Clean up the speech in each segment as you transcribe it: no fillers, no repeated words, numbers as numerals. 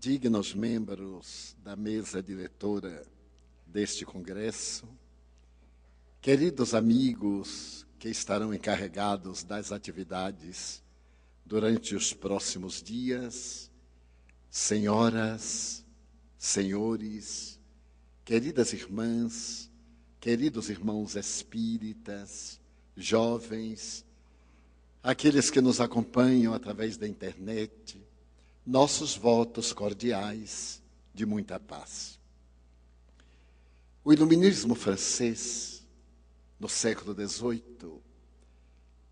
dignos membros da mesa diretora deste congresso, queridos amigos que estarão encarregados das atividades durante os próximos dias, senhoras, senhores, queridas irmãs, queridos irmãos espíritas, jovens, aqueles que nos acompanham através da internet, nossos votos cordiais de muita paz. O iluminismo francês, no século XVIII,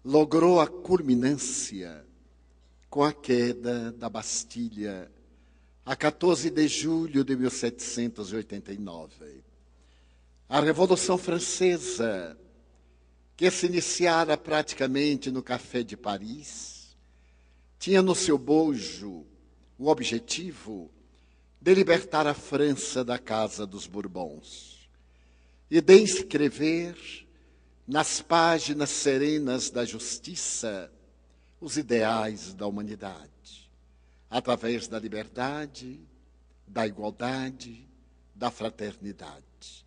logrou a culminância com a queda da Bastilha, a 14 de julho de 1789. A Revolução Francesa, que se iniciara praticamente no Café de Paris, tinha no seu bojo o objetivo de libertar a França da casa dos Bourbons e de inscrever nas páginas serenas da justiça os ideais da humanidade, através da liberdade, da igualdade, da fraternidade.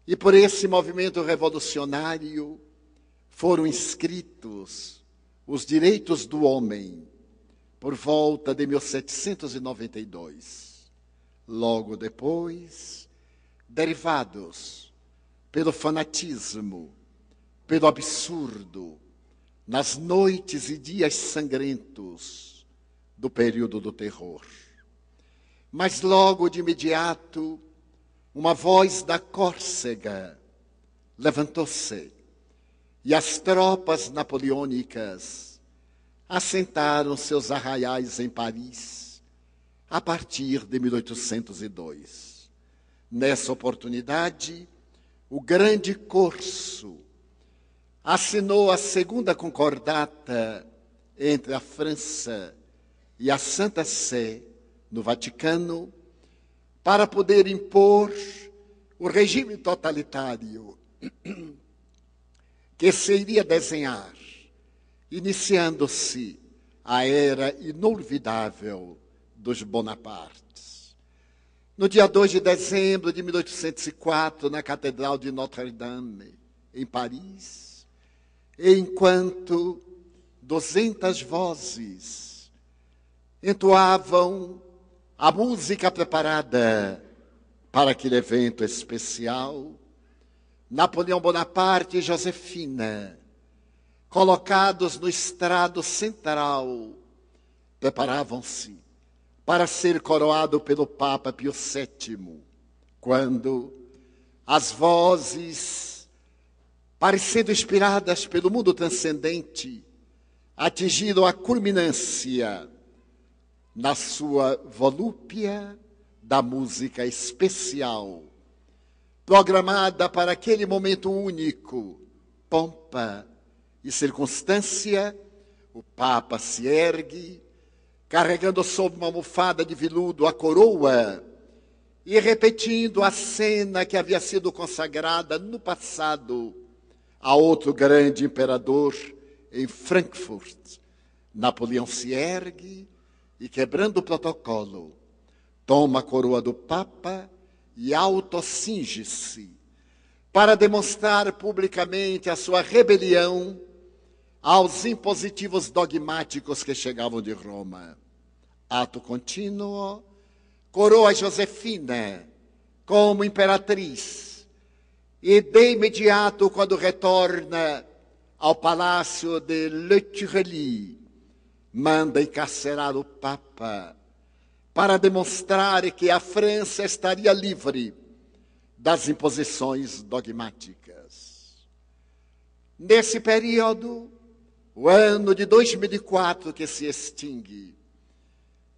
E por esse movimento revolucionário foram inscritos os direitos do homem por volta de 1792. Logo depois, derivados pelo fanatismo, pelo absurdo, nas noites e dias sangrentos do período do terror. Mas logo de imediato, uma voz da Córcega levantou-se e as tropas napoleônicas assentaram seus arraiais em Paris a partir de 1802. Nessa oportunidade, o grande Corso assinou a segunda concordata entre a França e a Santa Sé, no Vaticano, para poder impor o regime totalitário que se iria desenhar, iniciando-se a era inolvidável dos Bonapartes. No dia 2 de dezembro de 1804, na Catedral de Notre-Dame, em Paris, enquanto 200 vozes entoavam a música preparada para aquele evento especial, Napoleão Bonaparte e Josefina, colocados no estrado central, preparavam-se para ser coroado pelo Papa Pio VII, quando as vozes, parecendo inspiradas pelo mundo transcendente, atingiram a culminância na sua volúpia da música especial, programada para aquele momento único, pompa e circunstância. O Papa se ergue, carregando sob uma almofada de veludo a coroa e repetindo a cena que havia sido consagrada no passado a outro grande imperador em Frankfurt. Napoleão se ergue e, quebrando o protocolo, toma a coroa do Papa e autocinge-se para demonstrar publicamente a sua rebelião aos impositivos dogmáticos que chegavam de Roma. Ato contínuo, coroa Josefina como imperatriz e, de imediato, quando retorna ao palácio de Le Tuileries, manda encarcerar o Papa para demonstrar que a França estaria livre das imposições dogmáticas. Nesse período, o ano de 2004 que se extingue,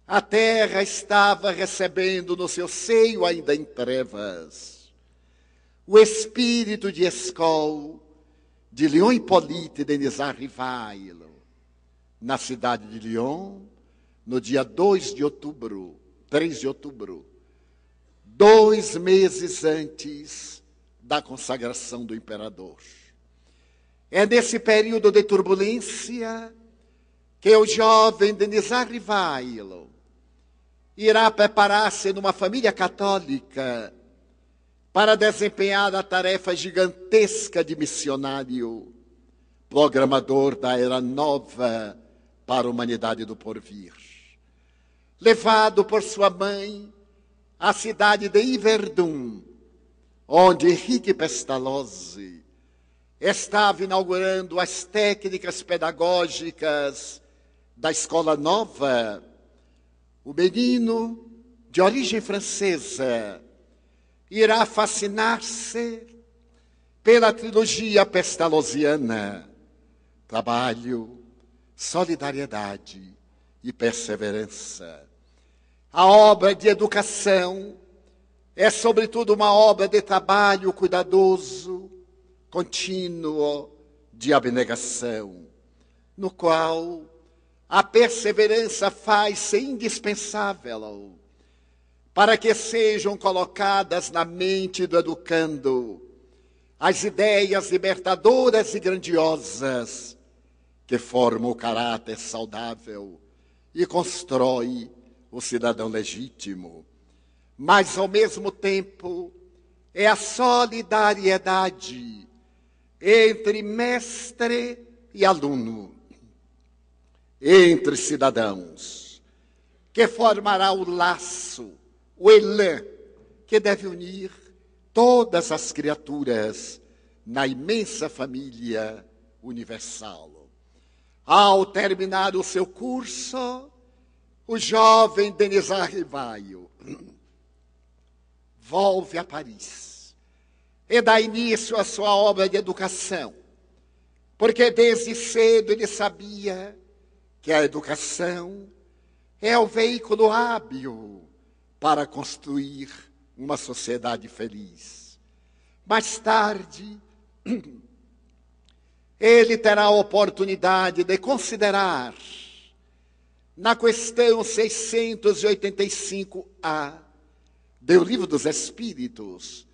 a Terra estava recebendo no seu seio, ainda em trevas, o espírito de Escol, de Léon Hippolyte Denis Rivail, na cidade de Lyon, no dia 3 de outubro, 2 meses antes da consagração do imperador. É nesse período de turbulência que o jovem Denis Rivail irá preparar-se numa família católica para desempenhar a tarefa gigantesca de missionário, programador da era nova para a humanidade do porvir. Levado por sua mãe à cidade de Yverdun, onde Henrique Pestalozzi estava inaugurando as técnicas pedagógicas da Escola Nova, o menino, de origem francesa, irá fascinar-se pela trilogia pestalozziana: trabalho, solidariedade e perseverança. A obra de educação é, sobretudo, uma obra de trabalho cuidadoso, contínuo, de abnegação, no qual a perseverança faz-se indispensável para que sejam colocadas na mente do educando as ideias libertadoras e grandiosas que formam o caráter saudável e constrói o cidadão legítimo. Mas, ao mesmo tempo, é a solidariedade entre mestre e aluno, entre cidadãos, que formará o laço, o elan, que deve unir todas as criaturas na imensa família universal. Ao terminar o seu curso, o jovem Denisard Rivaio volve a Paris e dá início à sua obra de educação, porque desde cedo ele sabia que a educação é o veículo hábil para construir uma sociedade feliz. Mais tarde, ele terá a oportunidade de considerar, na questão 685A do Livro dos Espíritos,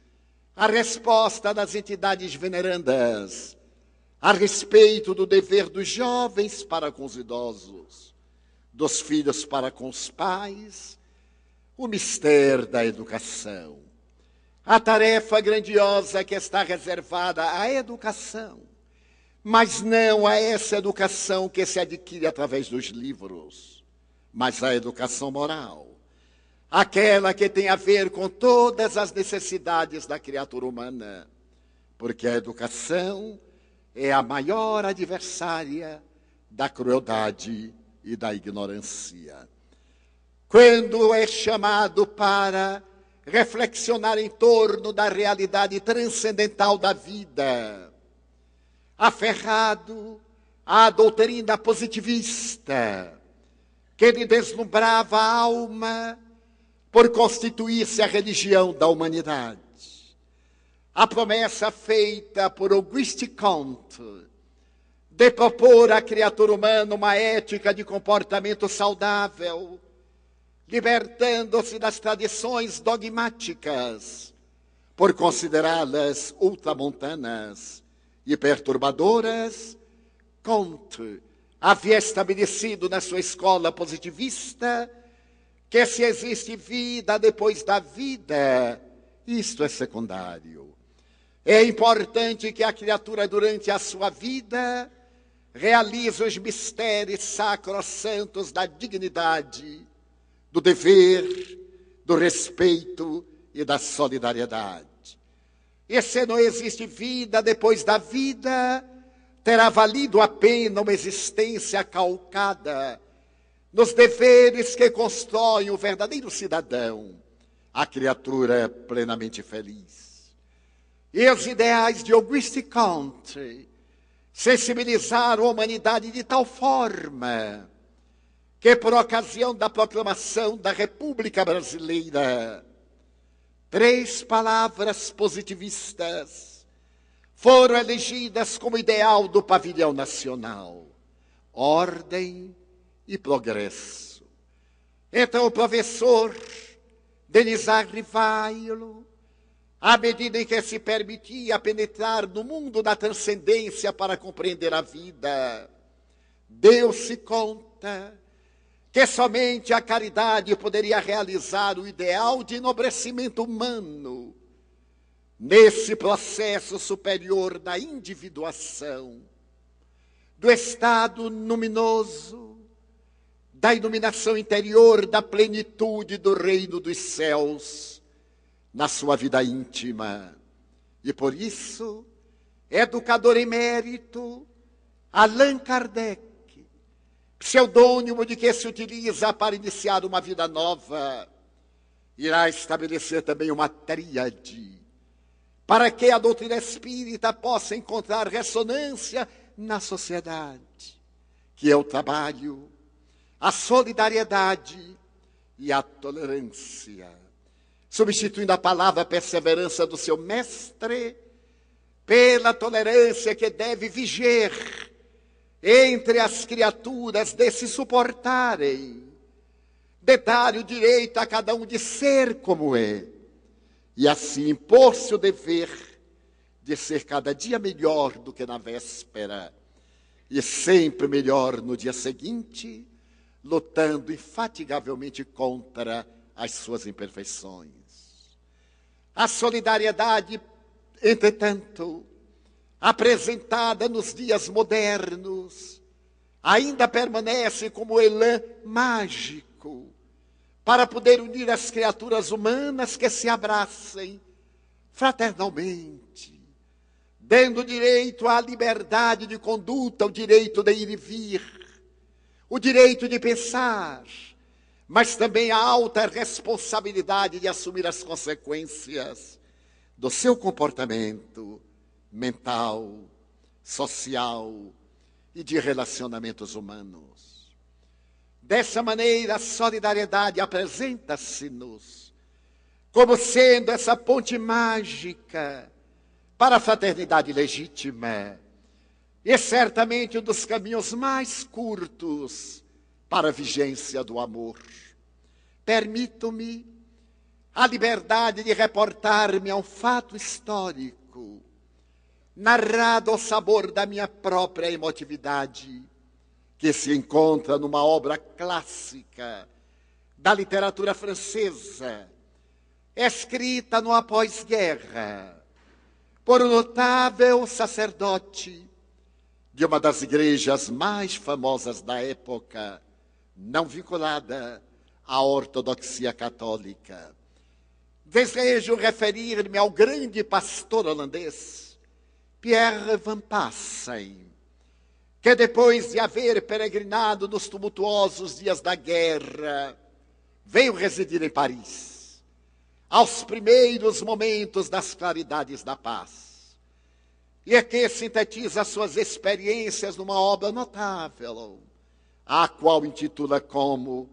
a resposta das entidades venerandas a respeito do dever dos jovens para com os idosos, dos filhos para com os pais, o mistério da educação, a tarefa grandiosa que está reservada à educação, mas não a essa educação que se adquire através dos livros, mas a educação moral, aquela que tem a ver com todas as necessidades da criatura humana, porque a educação é a maior adversária da crueldade e da ignorância. Quando é chamado para reflexionar em torno da realidade transcendental da vida, aferrado à doutrina positivista, que lhe deslumbrava a alma por constituir-se a religião da humanidade. A promessa feita por Auguste Comte de propor à criatura humana uma ética de comportamento saudável, libertando-se das tradições dogmáticas, por considerá-las ultramontanas e perturbadoras, Comte havia estabelecido na sua escola positivista que se existe vida depois da vida, isto é secundário. É importante que a criatura, durante a sua vida, realize os mistérios sacrossantos da dignidade, do dever, do respeito e da solidariedade. E se não existe vida depois da vida, terá valido a pena uma existência calcada nos deveres que constroem o verdadeiro cidadão, a criatura plenamente feliz. E os ideais de Auguste Comte sensibilizaram a humanidade de tal forma que, por ocasião da proclamação da República Brasileira, 3 palavras positivistas foram elegidas como ideal do pavilhão nacional: ordem e progresso. Então o professor Denisard Rivaio, à medida em que se permitia penetrar no mundo da transcendência para compreender a vida, deu-se conta que somente a caridade poderia realizar o ideal de enobrecimento humano nesse processo superior da individuação, do estado luminoso, da iluminação interior, da plenitude do reino dos céus na sua vida íntima. E por isso, educador emérito Allan Kardec, pseudônimo de que se utiliza para iniciar uma vida nova, irá estabelecer também uma tríade, para que a doutrina espírita possa encontrar ressonância na sociedade, que é o trabalho, a solidariedade e a tolerância, substituindo a palavra perseverança do seu mestre pela tolerância que deve viger entre as criaturas, de se suportarem, de dar o direito a cada um de ser como é, e assim impor-se o dever de ser cada dia melhor do que na véspera, e sempre melhor no dia seguinte, lutando infatigavelmente contra as suas imperfeições. A solidariedade, entretanto, apresentada nos dias modernos, ainda permanece como elan mágico para poder unir as criaturas humanas que se abracem fraternalmente, dando direito à liberdade de conduta, o direito de ir e vir, o direito de pensar, mas também a alta responsabilidade de assumir as consequências do seu comportamento mental, social e de relacionamentos humanos. Dessa maneira, a solidariedade apresenta-se-nos como sendo essa ponte mágica para a fraternidade legítima e certamente um dos caminhos mais curtos para a vigência do amor. Permito-me a liberdade de reportar-me a um fato histórico, narrado ao sabor da minha própria emotividade, que se encontra numa obra clássica da literatura francesa, escrita no após-guerra, por um notável sacerdote de uma das igrejas mais famosas da época, não vinculada à ortodoxia católica. Desejo referir-me ao grande pastor holandês, Pierre Van Passen, que depois de haver peregrinado nos tumultuosos dias da guerra, veio residir em Paris, aos primeiros momentos das claridades da paz. E aqui sintetiza suas experiências numa obra notável, a qual intitula como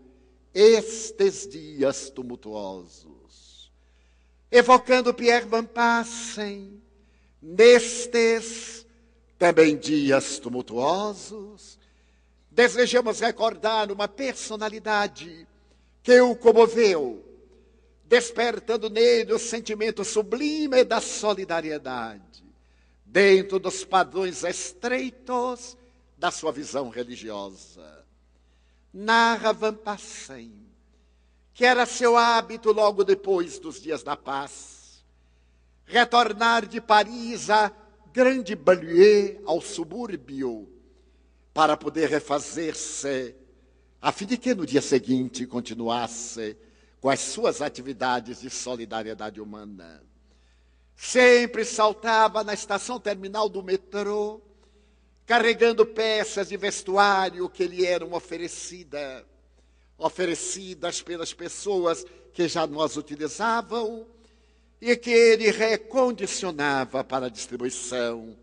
Estes Dias Tumultuosos. Evocando Pierre Van Passen, nestes também dias tumultuosos, desejamos recordar uma personalidade que o comoveu, despertando nele o sentimento sublime da solidariedade, dentro dos padrões estreitos da sua visão religiosa. Narra Van Passen que era seu hábito logo depois dos dias da paz, retornar de Paris à grande banlieue, ao subúrbio, para poder refazer-se, a fim de que no dia seguinte continuasse com as suas atividades de solidariedade humana. Sempre saltava na estação terminal do metrô, carregando peças de vestuário que lhe eram oferecidas pelas pessoas que já não as utilizavam, e que ele recondicionava para a distribuição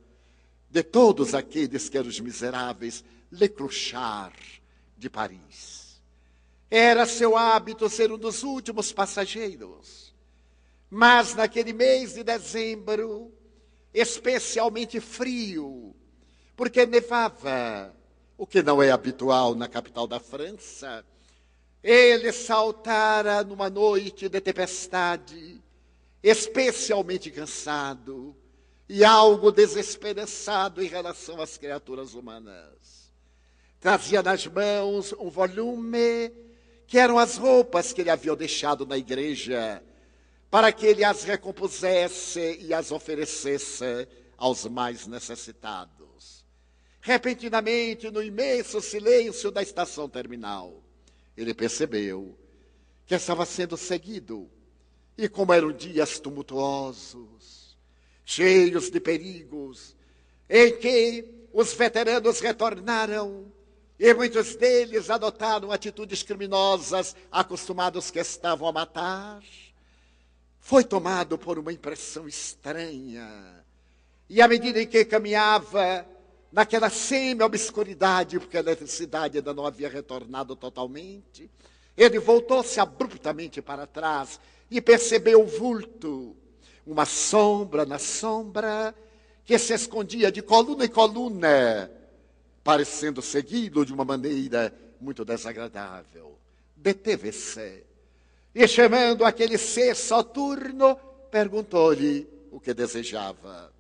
de todos aqueles que eram os miseráveis lecrochards de Paris. Era seu hábito ser um dos últimos passageiros, mas naquele mês de dezembro, especialmente frio, porque nevava, o que não é habitual na capital da França, ele saltara numa noite de tempestade, especialmente cansado e algo desesperançado em relação às criaturas humanas. Trazia nas mãos um volume, que eram as roupas que ele havia deixado na igreja, para que ele as recompusesse e as oferecesse aos mais necessitados. Repentinamente, no imenso silêncio da estação terminal, ele percebeu que estava sendo seguido. E como eram dias tumultuosos, cheios de perigos, em que os veteranos retornaram, e muitos deles adotaram atitudes criminosas, acostumados que estavam a matar, foi tomado por uma impressão estranha. E à medida em que caminhava naquela semi-obscuridade, porque a eletricidade ainda não havia retornado totalmente, ele voltou-se abruptamente para trás e percebeu o vulto, uma sombra na sombra, que se escondia de coluna em coluna, parecendo segui-lo de uma maneira muito desagradável. Deteve-se e, chamando aquele ser soturno, perguntou-lhe o que desejava.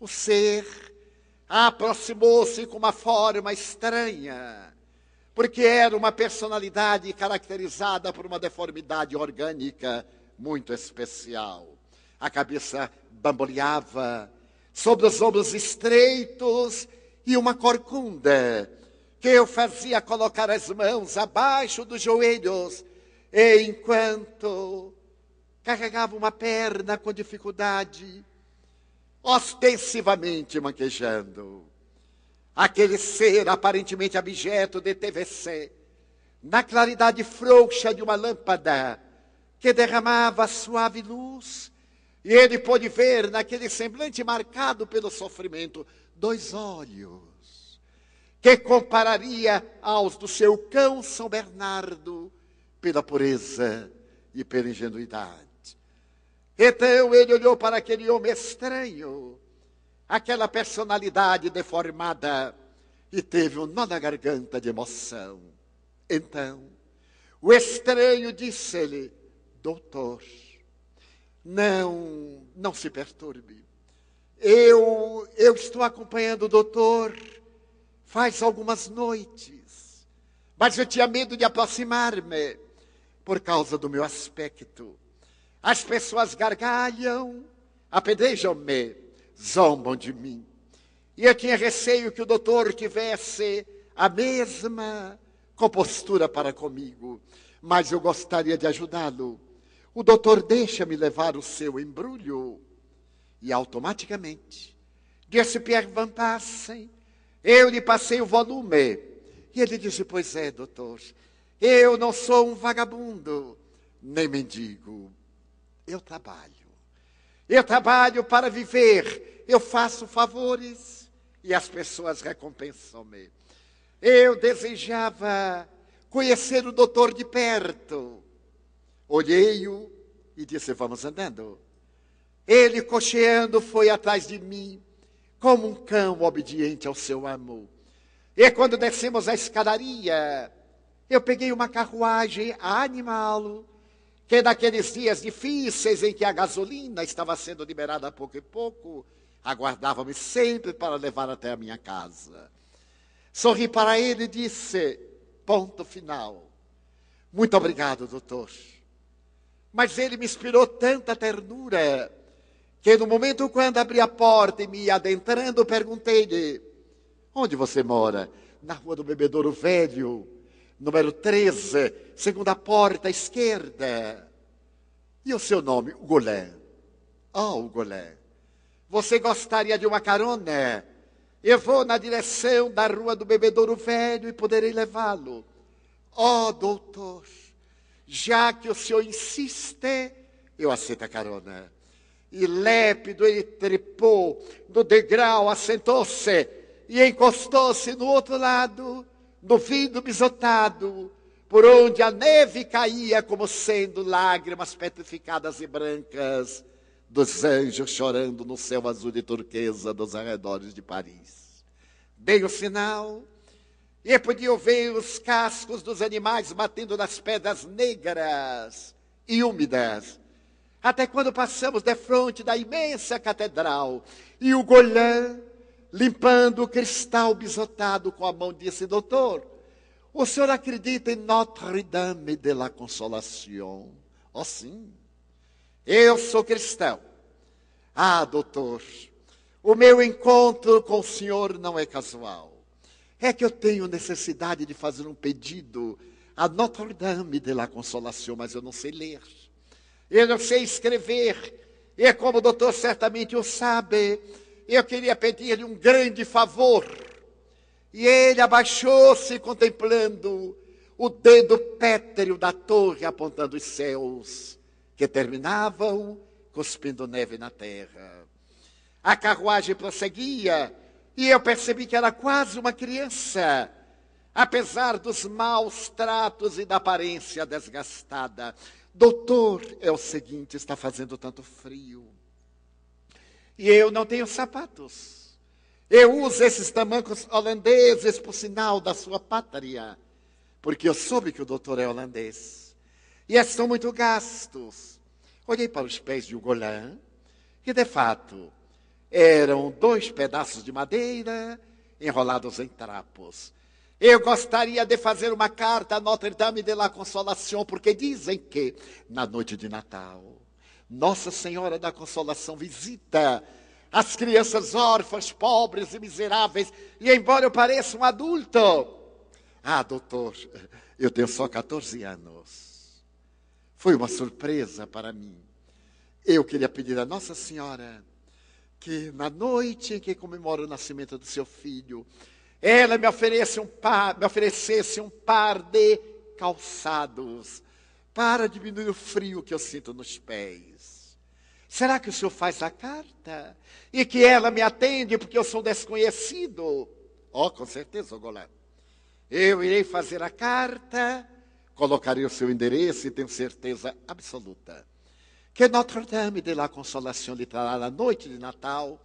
O ser aproximou-se com uma forma estranha, porque era uma personalidade caracterizada por uma deformidade orgânica muito especial. A cabeça bamboleava sobre os ombros estreitos e uma corcunda que o fazia colocar as mãos abaixo dos joelhos, enquanto carregava uma perna com dificuldade, ostensivamente manquejando. Aquele ser aparentemente abjeto deteve-se na claridade frouxa de uma lâmpada que derramava suave luz, e ele pôde ver naquele semblante marcado pelo sofrimento 2 olhos que compararia aos do seu cão São Bernardo pela pureza e pela ingenuidade. Então ele olhou para aquele homem estranho, aquela personalidade deformada, e teve um nó na garganta de emoção. Então, o estranho disse-lhe: doutor, não se perturbe. Eu estou acompanhando o doutor faz algumas noites, mas eu tinha medo de aproximar-me por causa do meu aspecto. As pessoas gargalham, apedrejam-me, zombam de mim. E eu tinha receio que o doutor tivesse a mesma compostura para comigo, mas eu gostaria de ajudá-lo. O doutor deixa-me levar o seu embrulho. E automaticamente, disse Pierre Van Passen, eu lhe passei o volume. E ele disse: pois é, doutor, eu não sou um vagabundo, nem mendigo. Eu trabalho para viver, eu faço favores e as pessoas recompensam-me. Eu desejava conhecer o doutor de perto. Olhei-o e disse: vamos andando. Ele, cocheando, foi atrás de mim, como um cão obediente ao seu amo. E quando descemos a escadaria, eu peguei uma carruagem a animá-lo, que naqueles dias difíceis em que a gasolina estava sendo liberada a pouco e pouco, aguardava-me sempre para levar até a minha casa. Sorri para ele e disse: ponto final. Muito obrigado, doutor. Mas ele me inspirou tanta ternura, que no momento quando abri a porta e me ia adentrando, perguntei-lhe: onde você mora? Na Rua do Bebedouro Velho, número 13, segunda porta à esquerda. E o seu nome? Ugolé. Ugolé. Você gostaria de uma carona? Eu vou na direção da Rua do Bebedouro Velho e poderei levá-lo. Doutor, já que o senhor insiste, eu aceito a carona. E lépido ele trepou no degrau, assentou-se e encostou-se no outro lado, no vidro bisotado, por onde a neve caía como sendo lágrimas petrificadas e brancas dos anjos chorando no céu azul de turquesa dos arredores de Paris. Dei o sinal e podia ver os cascos dos animais batendo nas pedras negras e úmidas, até quando passamos defronte da imensa catedral, e o Golã limpando o cristal bisotado com a mão, disse: doutor, o senhor acredita em Notre-Dame de la Consolación? Oh, sim. Eu sou cristão. Ah, doutor, o meu encontro com o senhor não é casual. É que eu tenho necessidade de fazer um pedido a Notre-Dame de la Consolación, mas eu não sei ler. Eu não sei escrever. E como o doutor certamente o sabe, eu queria pedir-lhe um grande favor. E ele abaixou-se contemplando o dedo pétreo da torre, apontando os céus, que terminavam cuspindo neve na terra. A carruagem prosseguia, e eu percebi que era quase uma criança, apesar dos maus tratos e da aparência desgastada. Doutor, é o seguinte, está fazendo tanto frio. E eu não tenho sapatos. Eu uso esses tamancos holandeses, por sinal da sua pátria, porque eu soube que o doutor é holandês. E estão muito gastos. Olhei para os pés de Ugolã, que de fato eram 2 pedaços de madeira enrolados em trapos. Eu gostaria de fazer uma carta a Notre-Dame de la Consolación, porque dizem que na noite de Natal, Nossa Senhora da Consolação visita as crianças órfãs, pobres e miseráveis, e embora eu pareça um adulto, doutor, eu tenho só 14 anos. Foi uma surpresa para mim. Eu queria pedir a Nossa Senhora que na noite em que comemora o nascimento do seu filho, ela me oferecesse um par de calçados para diminuir o frio que eu sinto nos pés. Será que o senhor faz a carta? E que ela me atende porque eu sou desconhecido? Com certeza, Ugolã. Eu irei fazer a carta, colocarei o seu endereço e tenho certeza absoluta que Notre-Dame de la Consolación lhe trará na noite de Natal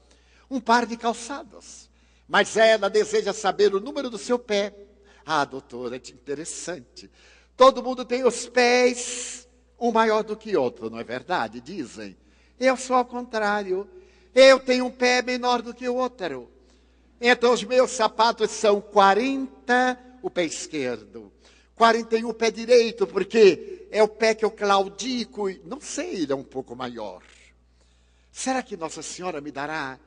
um par de calçados. Mas ela deseja saber o número do seu pé. Doutora, é interessante. Todo mundo tem os pés, um maior do que outro, não é verdade? Dizem. Eu sou ao contrário. Eu tenho um pé menor do que o outro. Então os meus sapatos são 40, o pé esquerdo. 41 o pé direito, porque é o pé que eu claudico. Não sei, ele é um pouco maior. Será que Nossa Senhora me dará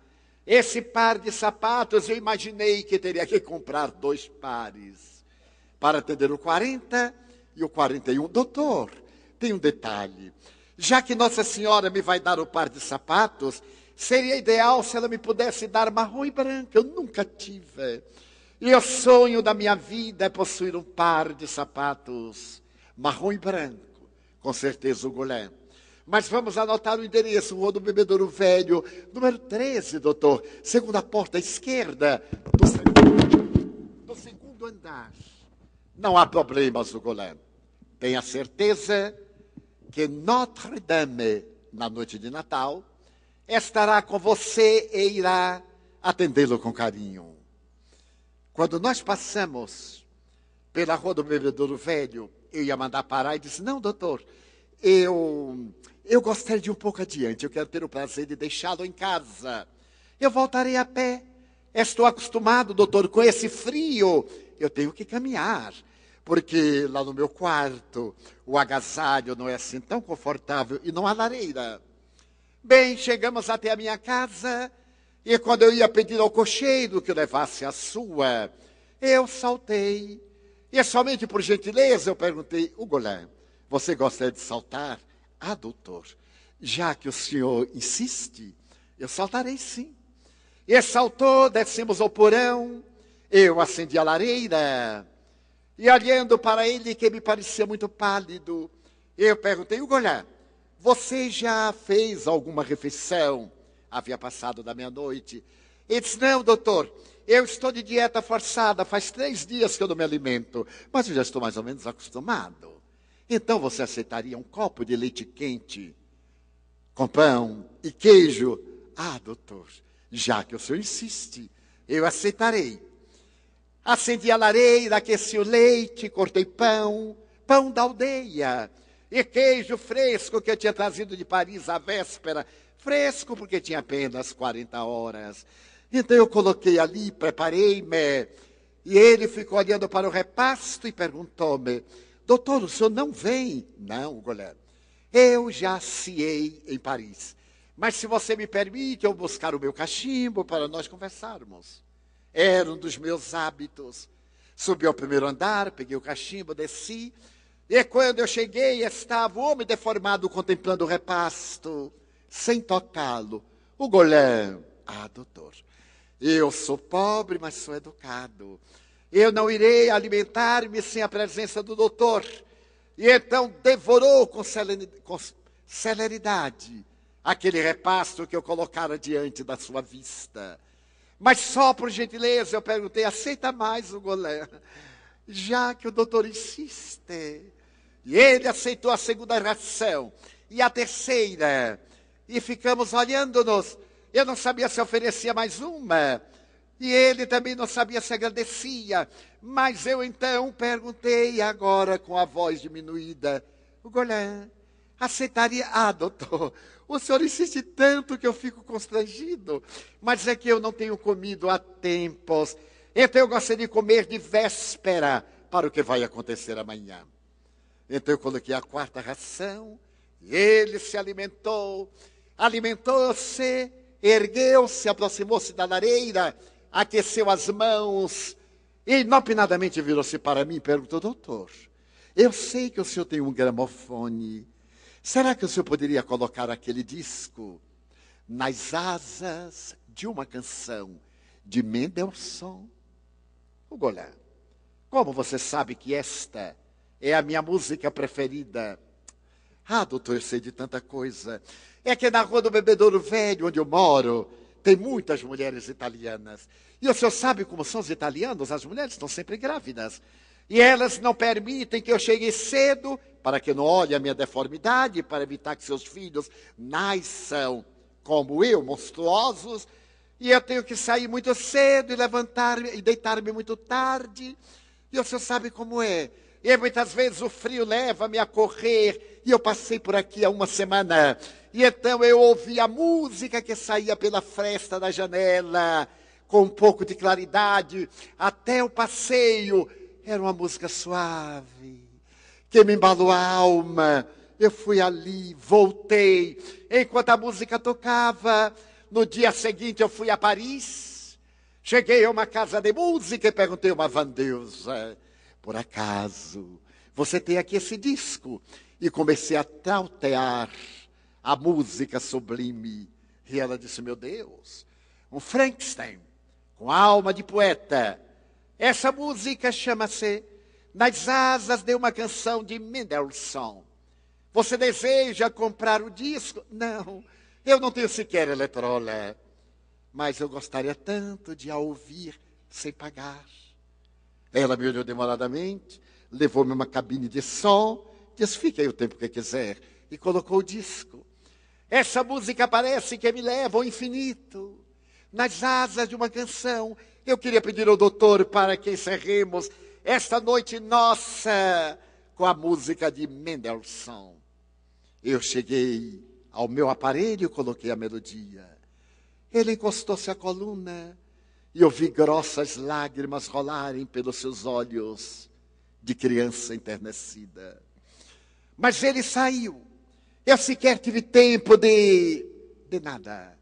esse par de sapatos? Eu imaginei que teria que comprar 2 pares para atender o 40 e o 41. Doutor, tem um detalhe. Já que Nossa Senhora me vai dar o par de sapatos, seria ideal se ela me pudesse dar marrom e branco. Eu nunca tive. E o sonho da minha vida é possuir um par de sapatos marrom e branco. Com certeza, Ugolã. Mas vamos anotar o endereço, Rua do Bebedouro Velho, número 13, doutor. Segunda porta à esquerda, do segundo andar. Não há problemas, Ugolã. Tenha certeza que Notre-Dame, na noite de Natal, estará com você e irá atendê-lo com carinho. Quando nós passamos pela Rua do Bebedouro Velho, eu ia mandar parar e disse: não, doutor, eu gostaria de ir um pouco adiante, eu quero ter o prazer de deixá-lo em casa. Eu voltarei a pé. Estou acostumado, doutor, com esse frio. Eu tenho que caminhar, porque lá no meu quarto o agasalho não é assim tão confortável e não há lareira. Bem, chegamos até a minha casa e quando eu ia pedir ao cocheiro que levasse a sua, eu saltei. E somente por gentileza eu perguntei: Ugolã, você gostaria de saltar? Doutor, já que o senhor insiste, eu saltarei sim. E saltou, descemos ao porão, eu acendi a lareira, e olhando para ele, que me parecia muito pálido, eu perguntei: Ugolã, você já fez alguma refeição? Havia passado da meia-noite. Ele disse: não, doutor, eu estou de dieta forçada, faz 3 dias que eu não me alimento, mas eu já estou mais ou menos acostumado. Então você aceitaria um copo de leite quente com pão e queijo? Doutor, já que o senhor insiste, eu aceitarei. Acendi a lareira, aqueci o leite, cortei pão da aldeia, e queijo fresco que eu tinha trazido de Paris à véspera, fresco porque tinha apenas 40 horas. Então eu coloquei ali, preparei-me, e ele ficou olhando para o repasto e perguntou-me: doutor, o senhor não vem? Não, Goulart, eu já ciei em Paris, mas se você me permite, eu buscar o meu cachimbo para nós conversarmos. Era um dos meus hábitos. Subi ao primeiro andar, peguei o cachimbo, desci, e quando eu cheguei, estava o homem deformado contemplando o repasto, sem tocá-lo. O Goulart: ah, doutor, eu sou pobre, mas sou educado. Eu não irei alimentar-me sem a presença do doutor. E então devorou com celeridade aquele repasto que eu colocara diante da sua vista. Mas só por gentileza eu perguntei: aceita mais o Goulart? Já que o doutor insiste. E ele aceitou a segunda ração e a terceira. E ficamos olhando-nos. Eu não sabia se oferecia mais uma. E ele também não sabia se agradecia. Mas eu então perguntei agora com a voz diminuída: o Goulart aceitaria? Ah, doutor, o senhor insiste tanto que eu fico constrangido. Mas é que eu não tenho comido há tempos. Então eu gostaria de comer de véspera para o que vai acontecer amanhã. Então eu coloquei a quarta ração. E ele se alimentou. Alimentou-se, ergueu-se, aproximou-se da lareira, aqueceu as mãos e inopinadamente virou-se para mim e perguntou: doutor, eu sei que o senhor tem um gramofone. Será que o senhor poderia colocar aquele disco nas asas de uma canção de Mendelssohn? O Goulart: como você sabe que esta é a minha música preferida? Ah, doutor, eu sei de tanta coisa. É que na Rua do Bebedouro Velho, onde eu moro, tem muitas mulheres italianas. E o senhor sabe como são os italianos? As mulheres estão sempre grávidas. E elas não permitem que eu chegue cedo, para que eu não olhe a minha deformidade, para evitar que seus filhos nasçam como eu, monstruosos. E eu tenho que sair muito cedo e levantar-me e deitar-me muito tarde. E o senhor sabe como é. E muitas vezes o frio leva-me a correr. E eu passei por aqui há uma semana. E então eu ouvi a música que saía pela fresta da janela, com um pouco de claridade, até o passeio. Era uma música suave, que me embalou a alma. Eu fui ali, voltei. Enquanto a música tocava, no dia seguinte eu fui a Paris. Cheguei a uma casa de música e perguntei a uma vendeusa: por acaso, você tem aqui esse disco? E comecei a trautear a música sublime. E ela disse: meu Deus, um Frankenstein com alma de poeta. Essa música chama-se Nas Asas de uma Canção de Mendelssohn. Você deseja comprar o disco? Não, eu não tenho sequer eletrola. Mas eu gostaria tanto de a ouvir sem pagar. Ela me olhou demoradamente, levou-me a uma cabine de som, disse: fique aí o tempo que quiser, e colocou o disco. Essa música parece que me leva ao infinito, nas asas de uma canção. Eu queria pedir ao doutor para que encerremos esta noite nossa com a música de Mendelssohn. Eu cheguei ao meu aparelho e coloquei a melodia. Ele encostou-se à coluna e eu vi grossas lágrimas rolarem pelos seus olhos de criança enternecida. Mas ele saiu. Eu sequer tive tempo de nada.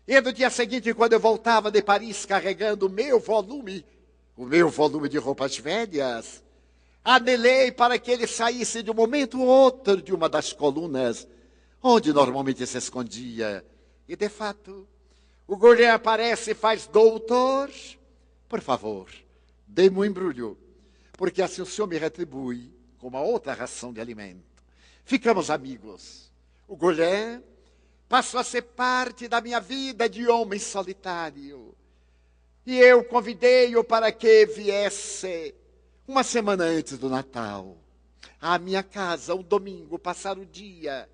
E no dia seguinte, quando eu voltava de Paris carregando o meu volume de roupas velhas, anelei para que ele saísse de um momento ou outro de uma das colunas, onde normalmente se escondia. E, de fato, o Goulart aparece e faz: doutor, por favor, dê-me um embrulho, porque assim o senhor me retribui com uma outra ração de alimento. Ficamos amigos. O Goulart passou a ser parte da minha vida de homem solitário. E eu convidei-o para que viesse uma semana antes do Natal à minha casa, um domingo, passar o dia.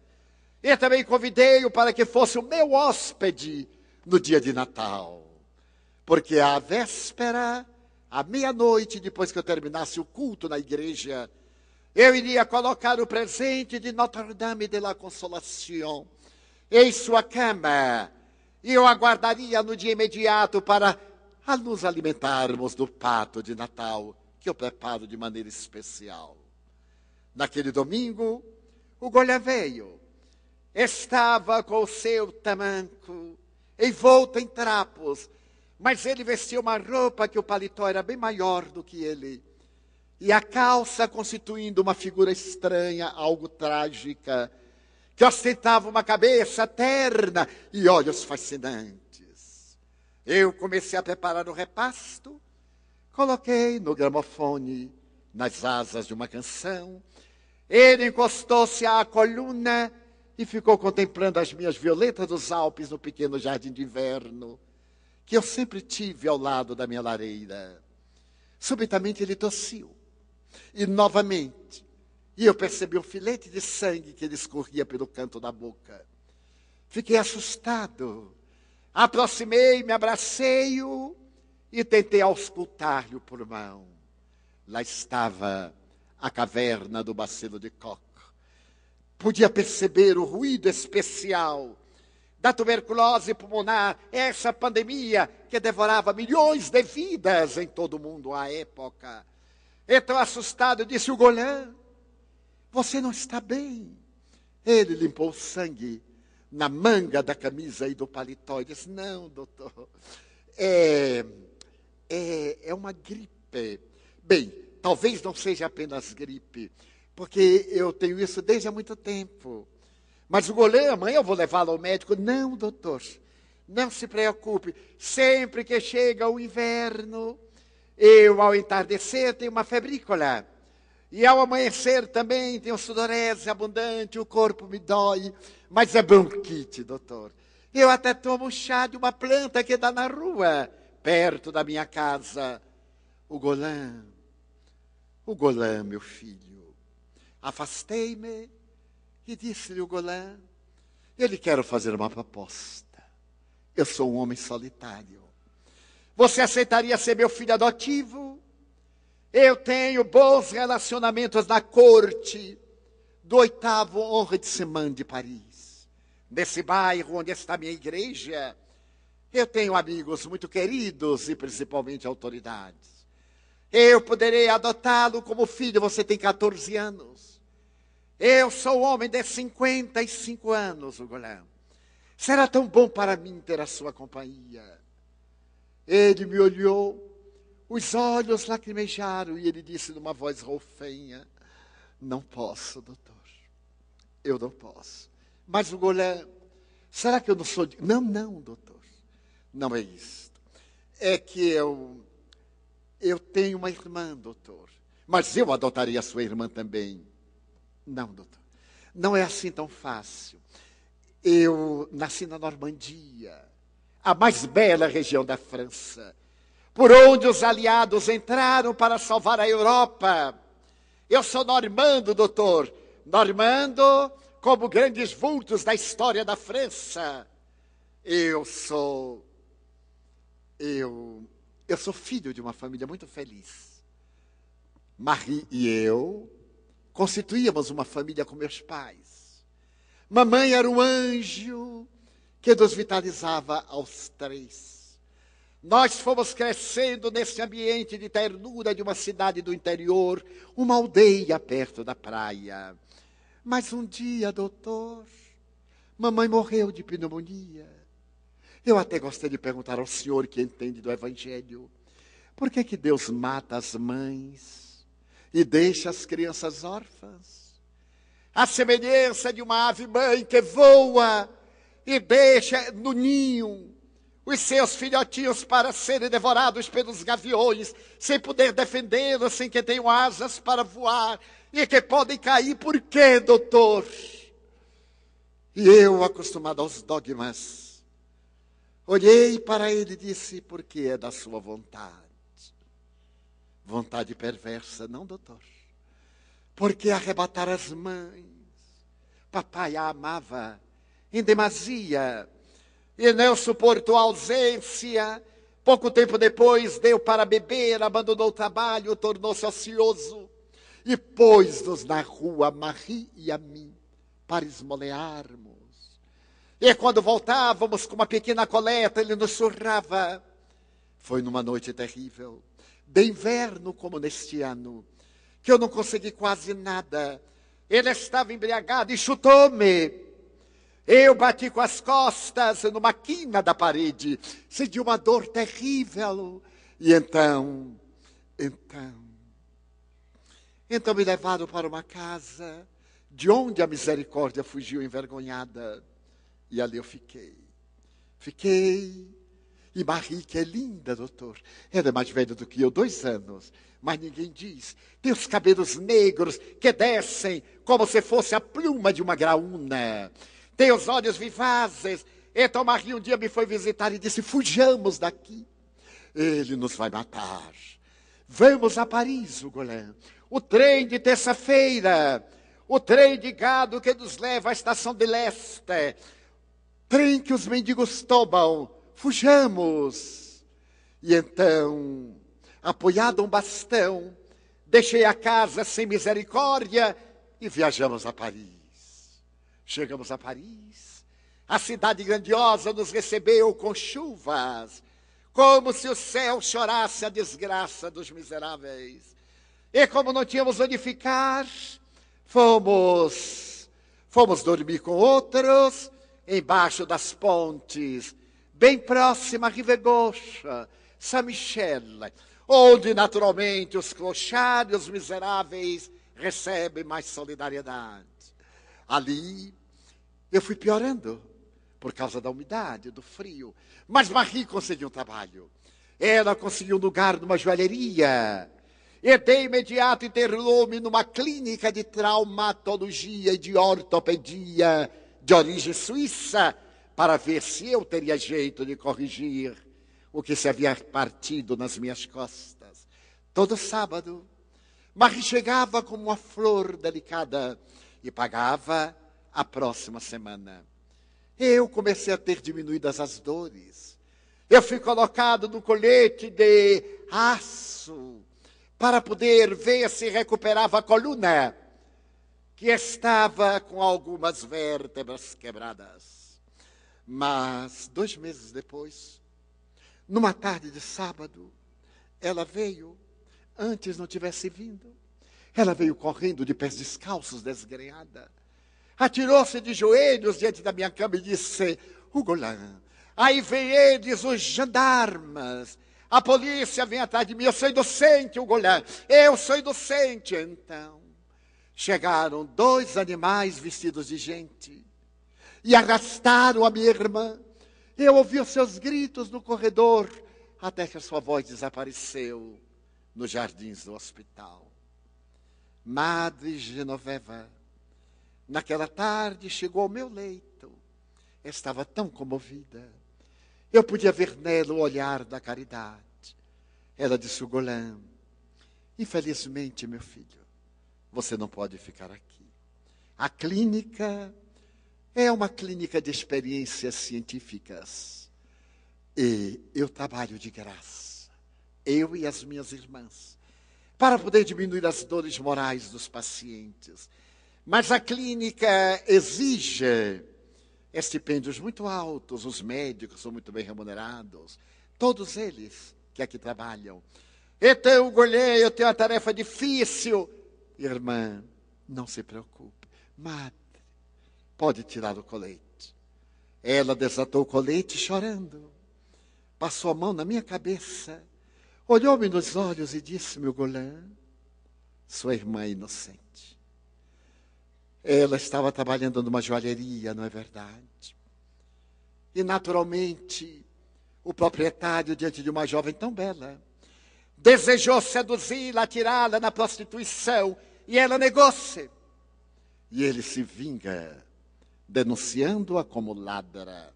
E também convidei-o para que fosse o meu hóspede no dia de Natal. Porque à véspera, à meia-noite, depois que eu terminasse o culto na igreja, eu iria colocar o presente de Notre-Dame de la Consolação em sua cama. e eu aguardaria no dia imediato para nos alimentarmos do prato de Natal que eu preparo de maneira especial. Naquele domingo, o Golã veio. Estava com o seu tamanco envolto em trapos, mas ele vestia uma roupa que o paletó era bem maior do que ele. E a calça constituindo uma figura estranha, algo trágica, que ostentava uma cabeça terna e olhos fascinantes. Eu comecei a preparar o repasto, coloquei no gramofone, nas asas de uma canção. Ele encostou-se à coluna e ficou contemplando as minhas violetas dos Alpes no pequeno jardim de inverno, que eu sempre tive ao lado da minha lareira. Subitamente ele tossiu. E novamente, e eu percebi um filete de sangue que ele escorria pelo canto da boca. Fiquei assustado. Aproximei-me, abracei-o e tentei auscultar-lhe o pulmão. Lá estava a caverna do bacilo de Koch. Podia perceber o ruído especial da tuberculose pulmonar, essa pandemia que devorava milhões de vidas em todo o mundo à época. Então, assustado, disse: o Golã, você não está bem. Ele limpou o sangue na manga da camisa e do paletó e disse: não, doutor, é uma gripe. Bem, talvez não seja apenas gripe, porque eu tenho isso desde há muito tempo. Mas o Golã, amanhã eu vou levá-lo ao médico. Não, doutor, não se preocupe. Sempre que chega o inverno, eu, ao entardecer, tenho uma febrícula. E ao amanhecer também tenho sudorese abundante, o corpo me dói. Mas é bronquite, doutor. Eu até tomo chá de uma planta que dá na rua, perto da minha casa. O Golã, meu filho. Afastei-me e disse-lhe o Golã: eu lhe quero fazer uma proposta. Eu sou um homem solitário. Você aceitaria ser meu filho adotivo? Eu tenho bons relacionamentos na corte do 8º Henri de Semaine de Paris. Nesse bairro onde está a minha igreja, eu tenho amigos muito queridos e principalmente autoridades. Eu poderei adotá-lo como filho. Você tem 14 anos. Eu sou um homem de 55 anos, o Golã. Será tão bom para mim ter a sua companhia. Ele me olhou, os olhos lacrimejaram e ele disse numa voz roufanha: não posso, doutor. Eu não posso. Mas o Golã, será que eu não sou... Não, doutor. Não é isso. É que eu tenho uma irmã, doutor. Mas eu adotaria a sua irmã também. Não, doutor. Não é assim tão fácil. Eu nasci na Normandia, a mais bela região da França, por onde os aliados entraram para salvar a Europa. Eu sou normando, doutor. Normando como grandes vultos da história da França. Eu sou filho de uma família muito feliz. Marie e eu constituíamos uma família com meus pais. Mamãe era um anjo que nos vitalizava aos 3. Nós fomos crescendo nesse ambiente de ternura de uma cidade do interior, uma aldeia perto da praia. Mas um dia, doutor, mamãe morreu de pneumonia. Eu até gostaria de perguntar ao senhor que entende do Evangelho: por que Deus mata as mães e deixa as crianças órfãs? A semelhança de uma ave-mãe que voa e deixa no ninho os seus filhotinhos para serem devorados pelos gaviões, sem poder defendê-los, sem que tenham asas para voar e que podem cair. Por quê, doutor? E eu, acostumado aos dogmas, olhei para ele e disse: porque é da sua vontade. Vontade perversa, não, doutor. Porque arrebatar as mães. Papai a amava em demasia e não suportou a ausência. Pouco tempo depois deu para beber, abandonou o trabalho, tornou-se ocioso e pôs-nos na rua, Marie e a mim, para esmolearmos. E quando voltávamos com uma pequena coleta, ele nos surrava. Foi numa noite terrível, de inverno como neste ano, que eu não consegui quase nada. Ele estava embriagado e chutou-me. Eu bati com as costas numa quina da parede, senti uma dor terrível. E então me levaram para uma casa, de onde a misericórdia fugiu envergonhada. E ali eu fiquei. E Marie, que é linda, doutor, ela é mais velha do que eu, 2 anos, mas ninguém diz. Tem os cabelos negros que descem como se fosse a pluma de uma graúna. Tem os olhos vivazes. Então Marie um dia me foi visitar e disse: fujamos daqui. Ele nos vai matar. Vamos a Paris, Ugolin. O trem de terça-feira. O trem de gado que nos leva à estação de leste. Trem que os mendigos tomam. Fujamos. E então, apoiado um bastão, deixei a casa sem misericórdia e viajamos a Paris. Chegamos a Paris. A cidade grandiosa nos recebeu com chuvas, como se o céu chorasse a desgraça dos miseráveis. E como não tínhamos onde ficar, fomos dormir com outros, embaixo das pontes, bem próxima a Rive Gauche, Saint-Michel, onde naturalmente os clochards, os miseráveis, recebem mais solidariedade. Ali eu fui piorando, por causa da umidade, do frio. Mas Marie conseguiu um trabalho. Ela conseguiu um lugar numa joalheria. E de imediato internou-me numa clínica de traumatologia e de ortopedia de origem suíça, para ver se eu teria jeito de corrigir o que se havia partido nas minhas costas. Todo sábado, Marie chegava como uma flor delicada e pagava a próxima semana. Eu comecei a ter diminuídas as dores. Eu fui colocado no colete de aço para poder ver se recuperava a coluna, que estava com algumas vértebras quebradas. Mas 2 meses depois, numa tarde de sábado, ela veio, antes não tivesse vindo. Ela veio correndo de pés descalços, desgrenhada. Atirou-se de joelhos diante da minha cama e disse: Ugolin, aí vem eles, os gendarmes. A polícia vem atrás de mim. Eu sou inocente, Ugolin. Eu sou inocente. Então, chegaram 2 animais vestidos de gente e arrastaram a minha irmã. Eu ouvi os seus gritos no corredor, até que a sua voz desapareceu nos jardins do hospital. Madre Genoveva, naquela tarde, chegou ao meu leito. Estava tão comovida. Eu podia ver nela o olhar da caridade. Ela disse: Ugolin, infelizmente, meu filho, você não pode ficar aqui. A clínica é uma clínica de experiências científicas. E eu trabalho de graça, eu e as minhas irmãs, para poder diminuir as dores morais dos pacientes. Mas a clínica exige estipêndios muito altos, os médicos são muito bem remunerados, todos eles que aqui trabalham. Então, Ugolin, eu tenho uma tarefa difícil. Irmã, não se preocupe. Madre, pode tirar o colete. Ela desatou o colete chorando. Passou a mão na minha cabeça, olhou-me nos olhos e disse-me: Ugolin, sua irmã é inocente. Ela estava trabalhando numa joalheria, não é verdade? E, naturalmente, o proprietário, diante de uma jovem tão bela, desejou seduzi-la, atirá-la na prostituição, e ela negou-se. E ele se vinga, denunciando-a como ladra.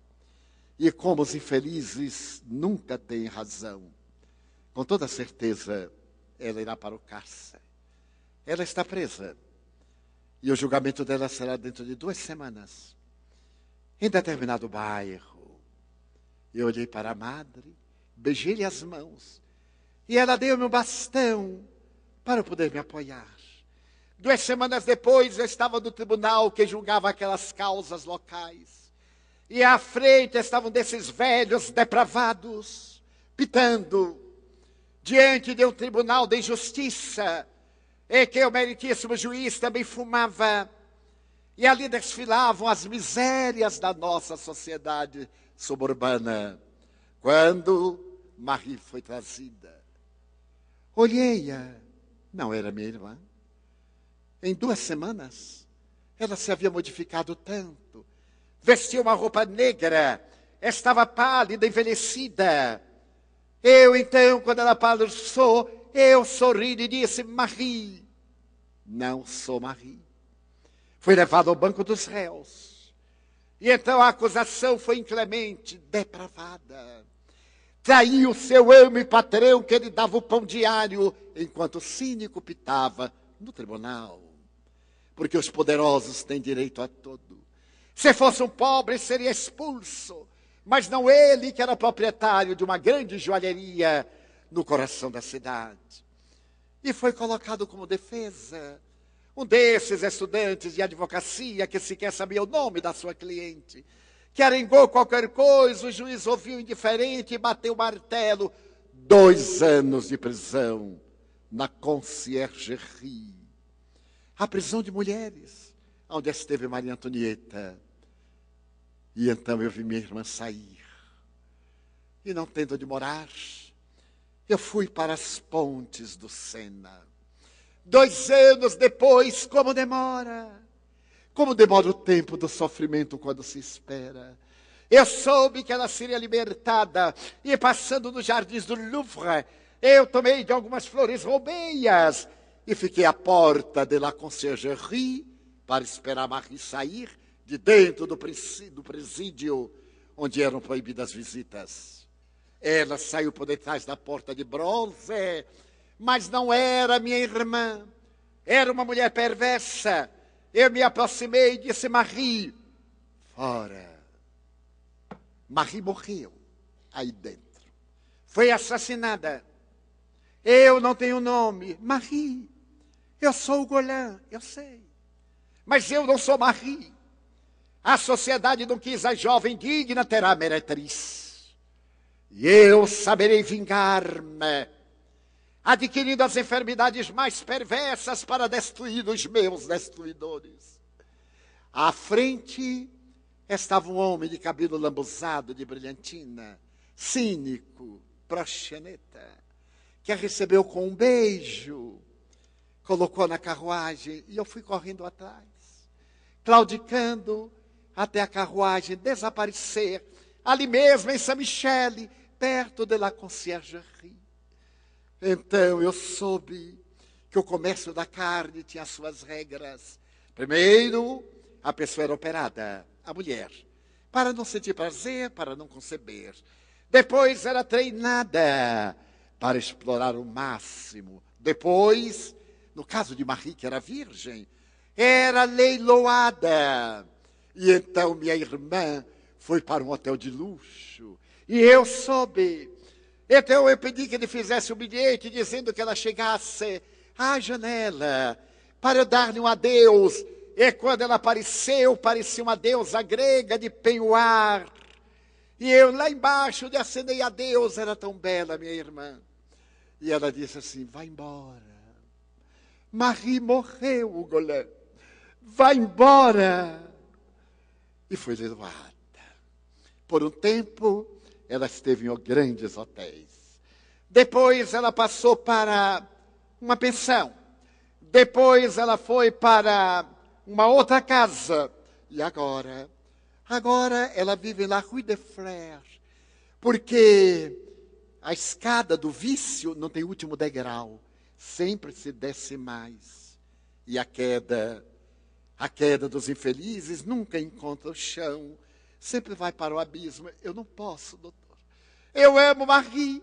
E como os infelizes nunca têm razão, com toda certeza, ela irá para o cárcere. Ela está presa. E o julgamento dela será dentro de 2 semanas. Em determinado bairro. Eu olhei para a madre, beijei-lhe as mãos. E ela deu-me um bastão para eu poder me apoiar. 2 semanas depois, eu estava no tribunal que julgava aquelas causas locais. E à frente estavam desses velhos depravados, pitando, diante de um tribunal de injustiça, em que o meritíssimo juiz também fumava. E ali desfilavam as misérias da nossa sociedade suburbana. Quando Marie foi trazida, olhei-a, não era minha irmã. Em 2 semanas, ela se havia modificado tanto. Vestia uma roupa negra, estava pálida, envelhecida. Eu, então, quando ela passou, eu sorri e disse: Marie, não sou Marie. Fui levado ao banco dos réus. E então a acusação foi inclemente, depravada. Traiu seu amo e patrão que lhe dava o pão diário, enquanto o cínico pitava no tribunal. Porque os poderosos têm direito a tudo. Se fosse um pobre, seria expulso. Mas não ele, que era proprietário de uma grande joalheria no coração da cidade. E foi colocado como defesa um desses estudantes de advocacia que sequer sabia o nome da sua cliente, que arengou qualquer coisa, o juiz ouviu indiferente e bateu o martelo. 2 anos de prisão na conciergerie. A prisão de mulheres, onde esteve Maria Antonieta. E então eu vi minha irmã sair. E não tendo onde morar, eu fui para as pontes do Sena. 2 anos depois, como demora o tempo do sofrimento quando se espera. Eu soube que ela seria libertada, e passando nos jardins do Louvre, eu tomei de algumas flores roubei-as, e fiquei à porta de la conciergerie, para esperar Marie sair de dentro do presídio, onde eram proibidas visitas. Ela saiu por detrás da porta de bronze, mas não era minha irmã. Era uma mulher perversa. Eu me aproximei e disse: Marie, fora. Marie morreu aí dentro. Foi assassinada. Eu não tenho nome. Marie. Eu sou o Golin, eu sei. Mas eu não sou Marie. A sociedade não quis a jovem digna, terá meretriz. E eu saberei vingar-me, adquirindo as enfermidades mais perversas para destruir os meus destruidores. À frente estava um homem de cabelo lambuzado de brilhantina, cínico, proxeneta, que a recebeu com um beijo, colocou na carruagem e eu fui correndo atrás, claudicando até a carruagem desaparecer, ali mesmo em Saint-Michel, perto de la conciergerie. Então eu soube que o comércio da carne tinha suas regras. Primeiro, a pessoa era operada, a mulher, para não sentir prazer, para não conceber. Depois era treinada para explorar o máximo. Depois, no caso de Marie, que era virgem, era leiloada. E então minha irmã foi para um hotel de luxo. E eu soube. Então eu pedi que ele fizesse um bilhete dizendo que ela chegasse à janela para eu dar-lhe um adeus. E quando ela apareceu, parecia uma deusa grega de penhoar. E eu lá embaixo lhe acenei adeus, era tão bela minha irmã. E ela disse assim: vai embora. Marie morreu, Golin. Vai embora. E foi levada. Por um tempo, ela esteve em grandes hotéis. Depois ela passou para uma pensão. Depois ela foi para uma outra casa. E agora ela vive na Rue des Frères. Porque a escada do vício não tem último degrau. Sempre se desce mais. E a queda dos infelizes nunca encontra o chão. Sempre vai para o abismo. Eu não posso, doutor. Eu amo Marie.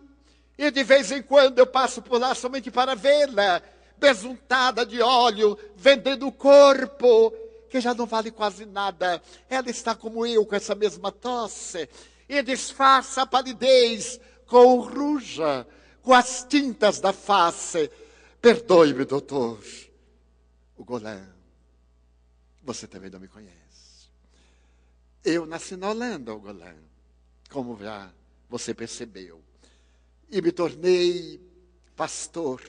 E de vez em quando eu passo por lá somente para vê-la, besuntada de óleo, vendendo o corpo, que já não vale quase nada. Ela está como eu, com essa mesma tosse, e disfarça a palidez com o ruja, com as tintas da face. Perdoe-me, doutor. O Golin, você também não me conhece. Eu nasci na Holanda, Golan, como já você percebeu. E me tornei pastor.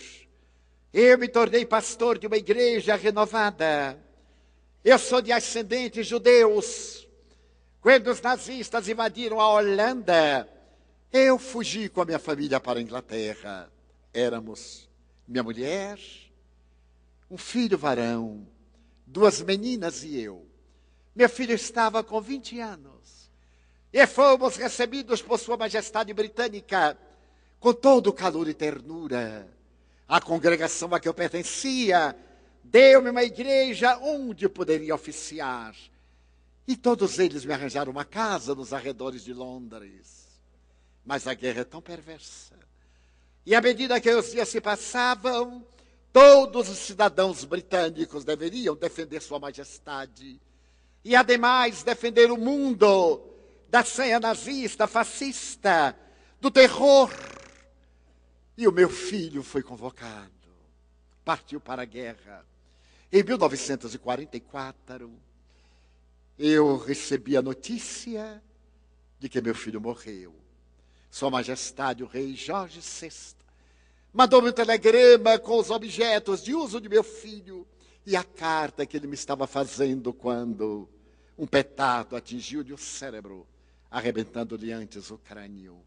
Eu me tornei pastor de uma igreja renovada. Eu sou de ascendentes judeus. Quando os nazistas invadiram a Holanda, eu fugi com a minha família para a Inglaterra. Éramos minha mulher, um filho varão, 2 meninas e eu. Meu filho estava com 20 anos. E fomos recebidos por Sua Majestade Britânica com todo o calor e ternura. A congregação a que eu pertencia deu-me uma igreja onde poderia oficiar. E todos eles me arranjaram uma casa nos arredores de Londres. Mas a guerra é tão perversa. E à medida que os dias se passavam, todos os cidadãos britânicos deveriam defender Sua Majestade. E, ademais, defender o mundo da senha nazista, fascista, do terror. E o meu filho foi convocado. Partiu para a guerra. Em 1944, eu recebi a notícia de que meu filho morreu. Sua Majestade, o rei Jorge VI, mandou-me um telegrama com os objetos de uso de meu filho e a carta que ele me estava fazendo quando um petardo atingiu-lhe o cérebro, arrebentando-lhe antes o crânio.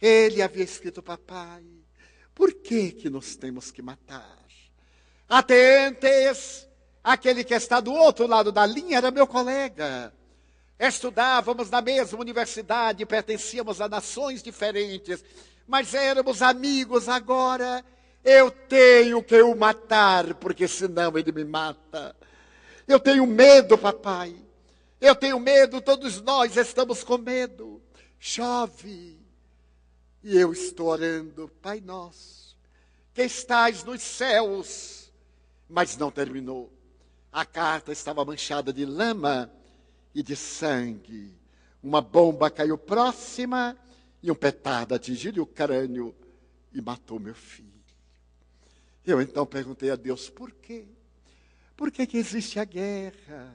Ele havia escrito: papai, por que nos temos que matar? Até antes, aquele que está do outro lado da linha era meu colega. Estudávamos na mesma universidade, pertencíamos a nações diferentes, mas éramos amigos. Agora eu tenho que o matar, porque senão ele me mata. Eu tenho medo, papai. Eu tenho medo, todos nós estamos com medo. Chove. E eu estou orando: Pai nosso, que estás nos céus. Mas não terminou. A carta estava manchada de lama e de sangue. Uma bomba caiu próxima e um petardo atingiu-lhe o crânio e matou meu filho. Eu então perguntei a Deus: por quê? Por que existe a guerra?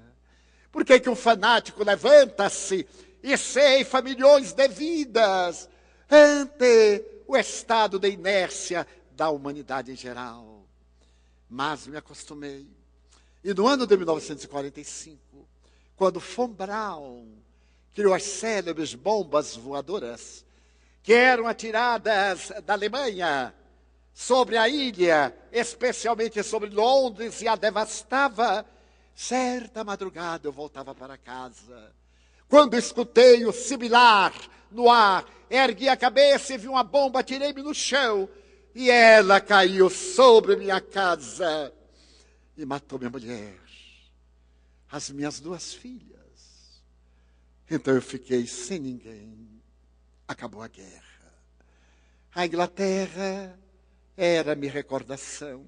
Por que um fanático levanta-se e ceifa milhões de vidas ante o estado de inércia da humanidade em geral? Mas me acostumei. E no ano de 1945, quando von Braun criou as célebres bombas voadoras, que eram atiradas da Alemanha sobre a ilha, especialmente sobre Londres, e a devastava, certa madrugada eu voltava para casa. Quando escutei o sibilar no ar, ergui a cabeça e vi uma bomba, atirei-me no chão, e ela caiu sobre minha casa e matou minha mulher, as minhas 2 filhas. Então eu fiquei sem ninguém. Acabou a guerra. A Inglaterra era minha recordação.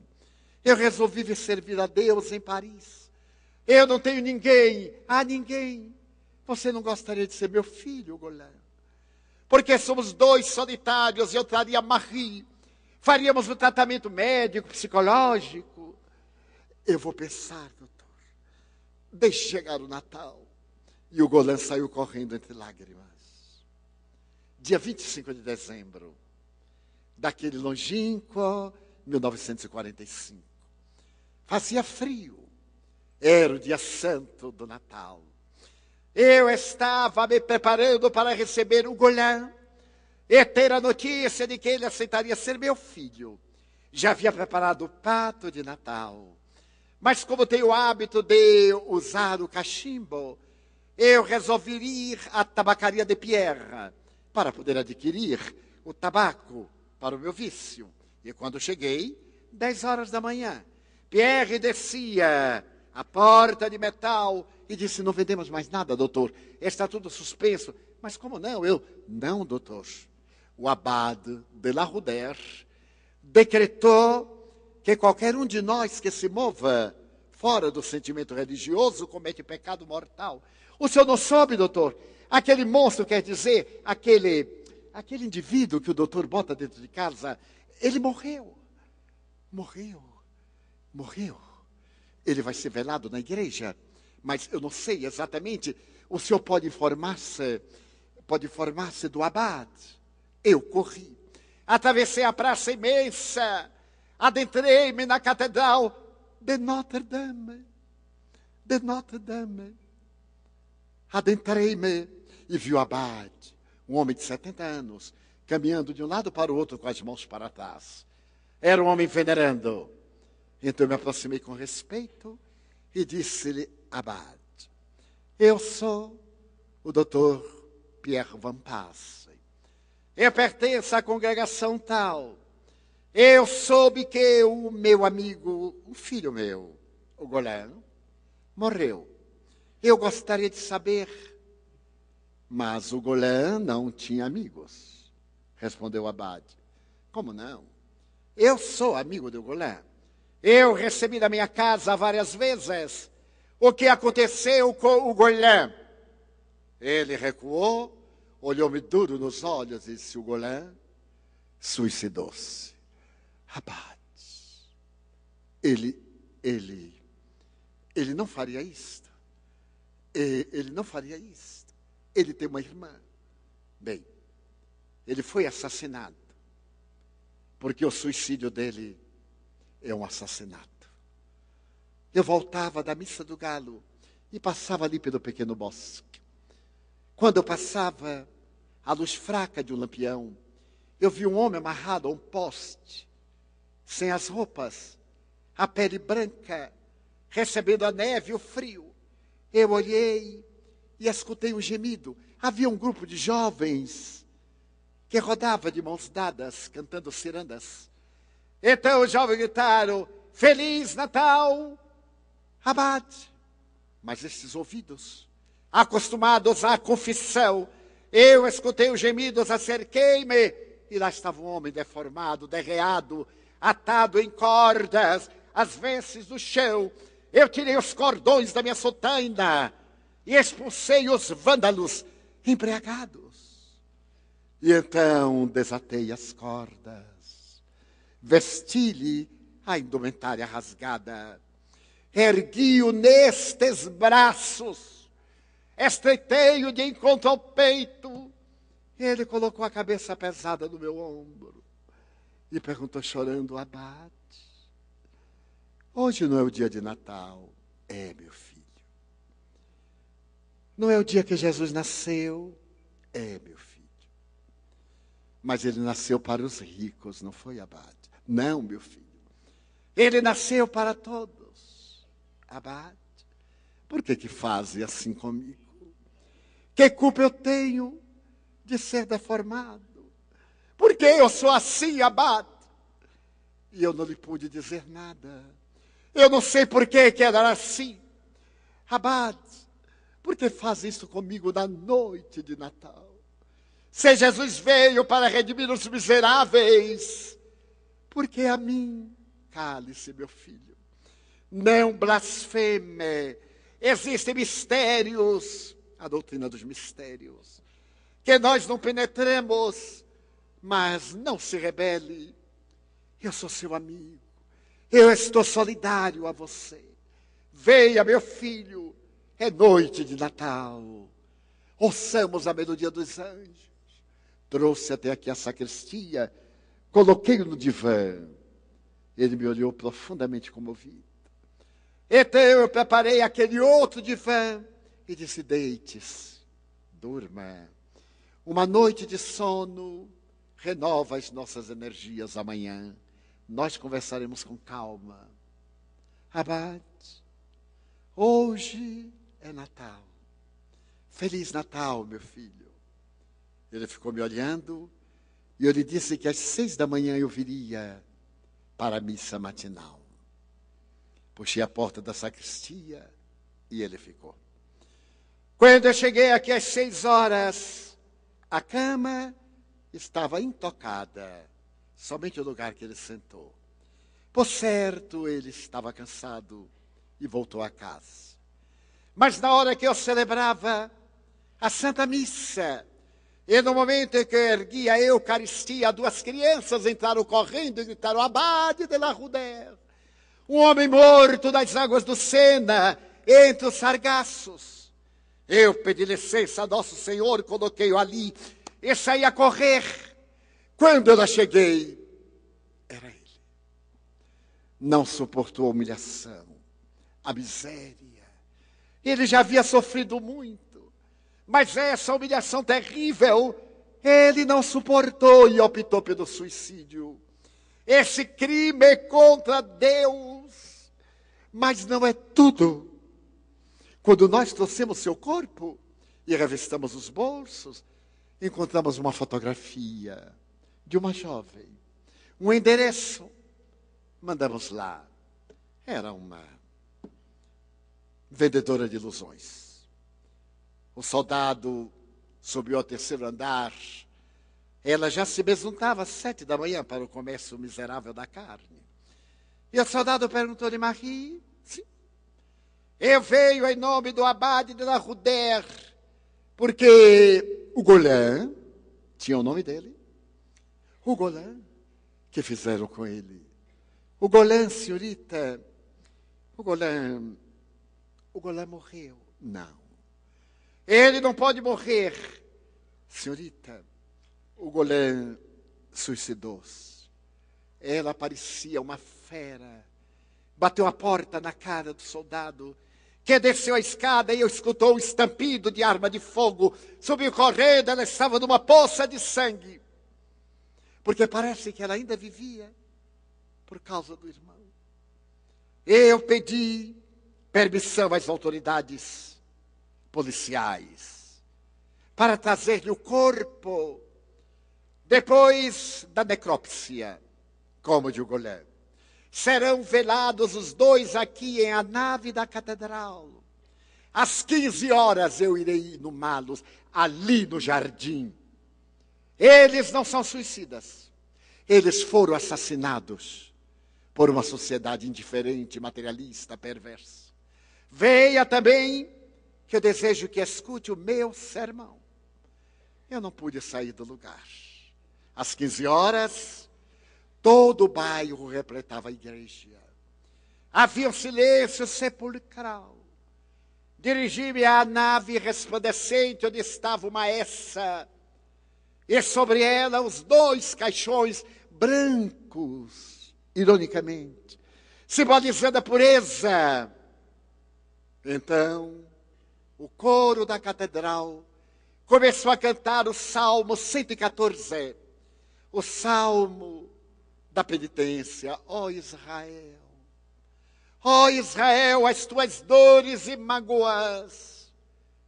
Eu resolvi servir a Deus em Paris. Eu não tenho ninguém. Ninguém. Você não gostaria de ser meu filho, Golan? Porque somos 2 solitários e eu traria Marie. Faríamos um tratamento médico, psicológico. Eu vou pensar, doutor. Deixe chegar o Natal. E o Golan saiu correndo entre lágrimas. Dia 25 de dezembro, daquele longínquo 1945. Fazia frio. Era o dia santo do Natal. Eu estava me preparando para receber o Golan e ter a notícia de que ele aceitaria ser meu filho. Já havia preparado o prato de Natal. Mas como tenho o hábito de usar o cachimbo, eu resolvi ir à tabacaria de Pierre para poder adquirir o tabaco para o meu vício. E quando cheguei, 10 horas da manhã, Pierre descia a porta de metal e disse: não vendemos mais nada, doutor. Está tudo suspenso. Mas como não? Não, doutor. O abade de La Roudère decretou que qualquer um de nós que se mova fora do sentimento religioso comete pecado mortal. O senhor não soube, doutor? Aquele monstro, quer dizer, aquele indivíduo que o doutor bota dentro de casa, ele morreu. Morreu. Ele vai ser velado na igreja, mas eu não sei exatamente. O senhor pode informar-se do abade. Eu corri, atravessei a praça imensa, adentrei-me na catedral de Notre-Dame. Adentrei-me e vi o abade, um homem de 70 anos, caminhando de um lado para o outro com as mãos para trás. Era um homem venerando. Então eu me aproximei com respeito e disse-lhe: abade, eu sou o doutor Pierre Van Passe. Eu pertenço à congregação tal. Eu soube que o meu amigo, um filho meu, o Golano, morreu. Eu gostaria de saber. Mas o Golã não tinha amigos, respondeu o abade. Como não? Eu sou amigo do Golã. Eu recebi da minha casa várias vezes o que aconteceu com o Golã. Ele recuou, olhou-me duro nos olhos e disse: o Golã suicidou-se. Abade, ele não faria isto. Ele não faria isto. Ele tem uma irmã. Bem, ele foi assassinado, porque o suicídio dele é um assassinato. Eu voltava da missa do galo e passava ali pelo pequeno bosque. Quando eu passava, à luz fraca de um lampião, eu vi um homem amarrado a um poste, sem as roupas, a pele branca, recebendo a neve e o frio. Eu olhei e escutei um gemido. Havia um grupo de jovens que rodava de mãos dadas, cantando cirandas. Então os jovens gritaram: Feliz Natal, abade. Mas esses ouvidos, acostumados à confissão, eu escutei os gemidos, acerquei-me, e lá estava um homem deformado, derreado, atado em cordas, as vestes do chão. Eu tirei os cordões da minha sotaina e expulsei os vândalos embriagados. E então desatei as cordas, vesti-lhe a indumentária rasgada, ergui-o nestes braços, estreitei-o de encontro ao peito. Ele colocou a cabeça pesada no meu ombro e perguntou chorando: abade, hoje não é o dia de Natal. É, meu filho. Não é o dia que Jesus nasceu. É, meu filho. Mas ele nasceu para os ricos, não foi, abade? Não, meu filho. Ele nasceu para todos. Abade, por que fazem assim comigo? Que culpa eu tenho de ser deformado? Por que eu sou assim, abade? E eu não lhe pude dizer nada. Eu não sei por que era assim. Abade, por que faz isso comigo na noite de Natal? Se Jesus veio para redimir os miseráveis, por que a mim? Cale-se, meu filho. Não blasfeme. Existem mistérios, a doutrina dos mistérios, que nós não penetramos, mas não se rebele. Eu sou seu amigo. Eu estou solidário a você. Venha, meu filho. É noite de Natal. Ouçamos a melodia dos anjos. Trouxe até aqui a sacristia. Coloquei-o no divã. Ele me olhou profundamente comovido. Então eu preparei aquele outro divã e disse: deite-se, durma. Uma noite de sono renova as nossas energias amanhã. Nós conversaremos com calma. Abade, hoje é Natal. Feliz Natal, meu filho. Ele ficou me olhando e eu lhe disse que às 6 da manhã eu viria para a missa matinal. Puxei a porta da sacristia e ele ficou. Quando eu cheguei aqui às 6 horas, a cama estava intocada, somente o lugar que ele sentou. Por certo, ele estava cansado e voltou a casa. Mas na hora que eu celebrava a Santa Missa, e no momento em que eu ergui a Eucaristia, 2 crianças entraram correndo e gritaram: abade de la Rudère. Um homem morto nas águas do Sena entre os sargaços. Eu pedi licença a Nosso Senhor, coloquei-o ali e saí a correr. Quando eu lá cheguei, era ele. Não suportou a humilhação, a miséria. Ele já havia sofrido muito, mas essa humilhação terrível, ele não suportou e optou pelo suicídio. Esse crime é contra Deus, mas não é tudo. Quando nós trouxemos seu corpo e revistamos os bolsos, encontramos uma fotografia de uma jovem, um endereço. Mandamos lá. Era uma vendedora de ilusões. O soldado subiu ao terceiro andar. Ela já se besuntava às 7 da manhã para o comércio miserável da carne. E o soldado perguntou-lhe, Marie, sim. Eu veio em nome do abade de la Rudère, porque o Golin, tinha o nome dele, o Golin, que fizeram com ele? O Golin, senhorita, o Golin morreu. Não. Ele não pode morrer. Senhorita, o Golin suicidou-se. Ela parecia uma fera. Bateu a porta na cara do soldado, que desceu a escada e eu escutou um estampido de arma de fogo. Subiu correndo, ela estava numa poça de sangue. Porque parece que ela ainda vivia por causa do irmão. Eu pedi permissão às autoridades policiais para trazer-lhe o corpo depois da necrópsia, como de Golin. Serão velados os dois aqui em a nave da catedral. Às 15 horas eu irei inumá-los ali no jardim. Eles não são suicidas. Eles foram assassinados por uma sociedade indiferente, materialista, perversa. Venha também, que eu desejo que escute o meu sermão. Eu não pude sair do lugar. Às 15 horas, todo o bairro repletava a igreja. Havia um silêncio sepulcral. Dirigi-me à nave resplandecente onde estava uma essa, e sobre ela os 2 caixões brancos, ironicamente, simbolizando a pureza. Então, o coro da catedral começou a cantar o Salmo 114, o Salmo da penitência. Ó Israel, as tuas dores e mágoas.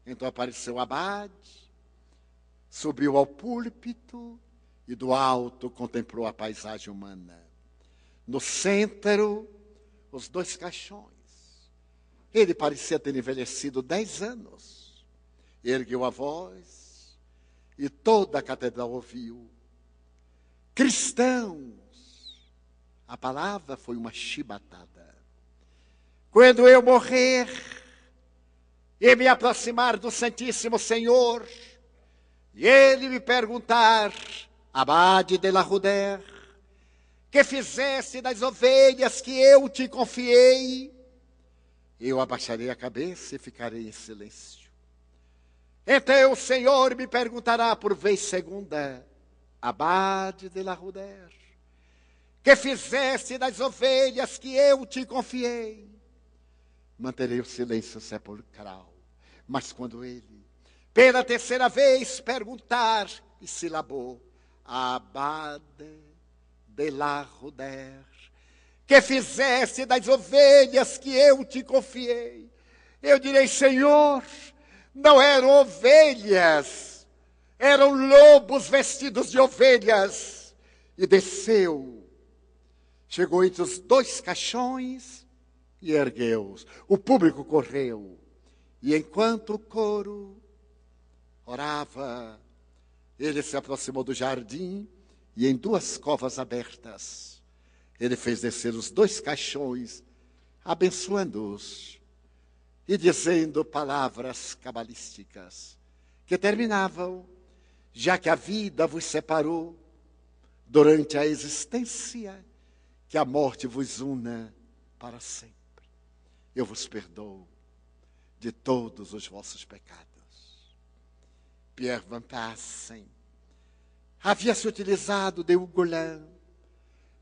Então apareceu o abade, subiu ao púlpito e do alto contemplou a paisagem humana. No centro, os 2 caixões. Ele parecia ter envelhecido 10 anos. Ergueu a voz e toda a catedral ouviu. Cristãos, a palavra foi uma chibatada. Quando eu morrer e me aproximar do Santíssimo Senhor, e ele me perguntar, abade de la Rudère, que fizeste das ovelhas que eu te confiei, eu abaixarei a cabeça e ficarei em silêncio. Então o Senhor me perguntará por vez segunda, abade de la Rudère, que fizeste das ovelhas que eu te confiei. Manterei o silêncio sepulcral. Mas quando ele, pela terceira vez, perguntar, e silabou, abade de la Rudère, que fizeste das ovelhas que eu te confiei, eu direi, Senhor, não eram ovelhas, eram lobos vestidos de ovelhas. E desceu, chegou entre os 2 caixões e ergueu-os. O público correu, e enquanto o coro orava, ele se aproximou do jardim e em 2 covas abertas, ele fez descer os 2 caixões, abençoando-os e dizendo palavras cabalísticas que terminavam, já que a vida vos separou durante a existência, que a morte vos una para sempre. Eu vos perdoo de todos os vossos pecados. Pierre Van Passen havia se utilizado de Ugolin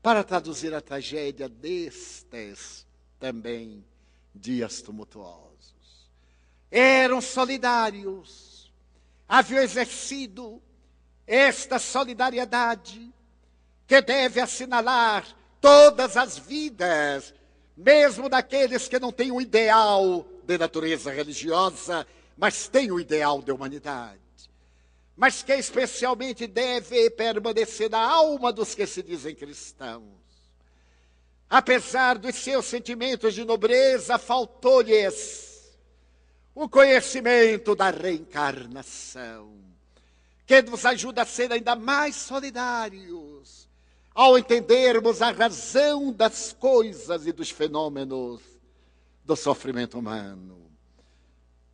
para traduzir a tragédia destes também dias tumultuosos. Eram solidários, haviam exercido esta solidariedade que deve assinalar todas as vidas, mesmo daqueles que não têm um ideal de natureza religiosa, mas têm o ideal de humanidade, mas que especialmente deve permanecer na alma dos que se dizem cristãos. Apesar dos seus sentimentos de nobreza, faltou-lhes o conhecimento da reencarnação, que nos ajuda a ser ainda mais solidários ao entendermos a razão das coisas e dos fenômenos do sofrimento humano.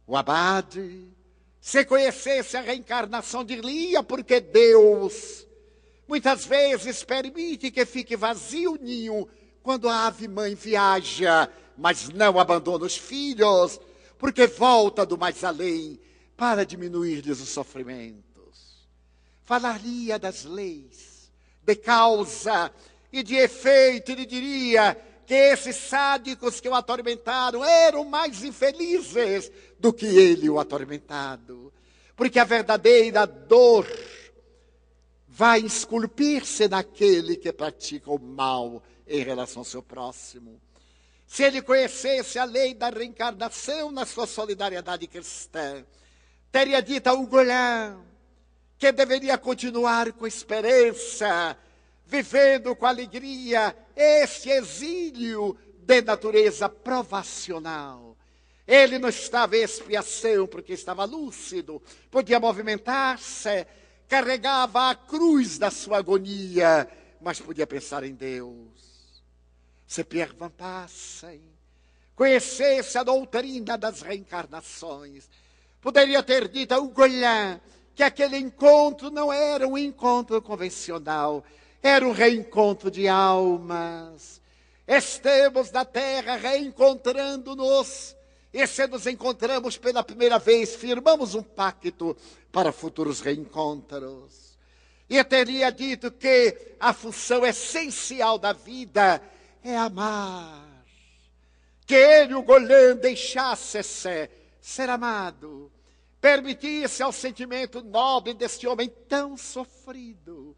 O abade, se conhecesse a reencarnação, diria porque Deus muitas vezes permite que fique vazio o ninho quando a ave-mãe viaja, mas não abandona os filhos, porque volta do mais além para diminuir-lhes os sofrimentos. Falaria das leis, de causa e de efeito, e lhe diria que esses sádicos que o atormentaram eram mais infelizes do que ele o atormentado, porque a verdadeira dor vai esculpir-se naquele que pratica o mal em relação ao seu próximo. Se ele conhecesse a lei da reencarnação na sua solidariedade cristã, teria dito a Ugolin que deveria continuar com esperança, vivendo com alegria esse exílio de natureza provacional. Ele não estava em expiação porque estava lúcido, podia movimentar-se, carregava a cruz da sua agonia, mas podia pensar em Deus. Se Pierre Van Passen conhecesse a doutrina das reencarnações, poderia ter dito a Ugolin que aquele encontro não era um encontro convencional, era um reencontro de almas. Estamos na terra reencontrando-nos, e se nos encontramos pela primeira vez, firmamos um pacto para futuros reencontros. E teria dito que a função essencial da vida é amar. Que ele, o Ugolin, deixasse-se ser amado, permitisse ao sentimento nobre deste homem tão sofrido,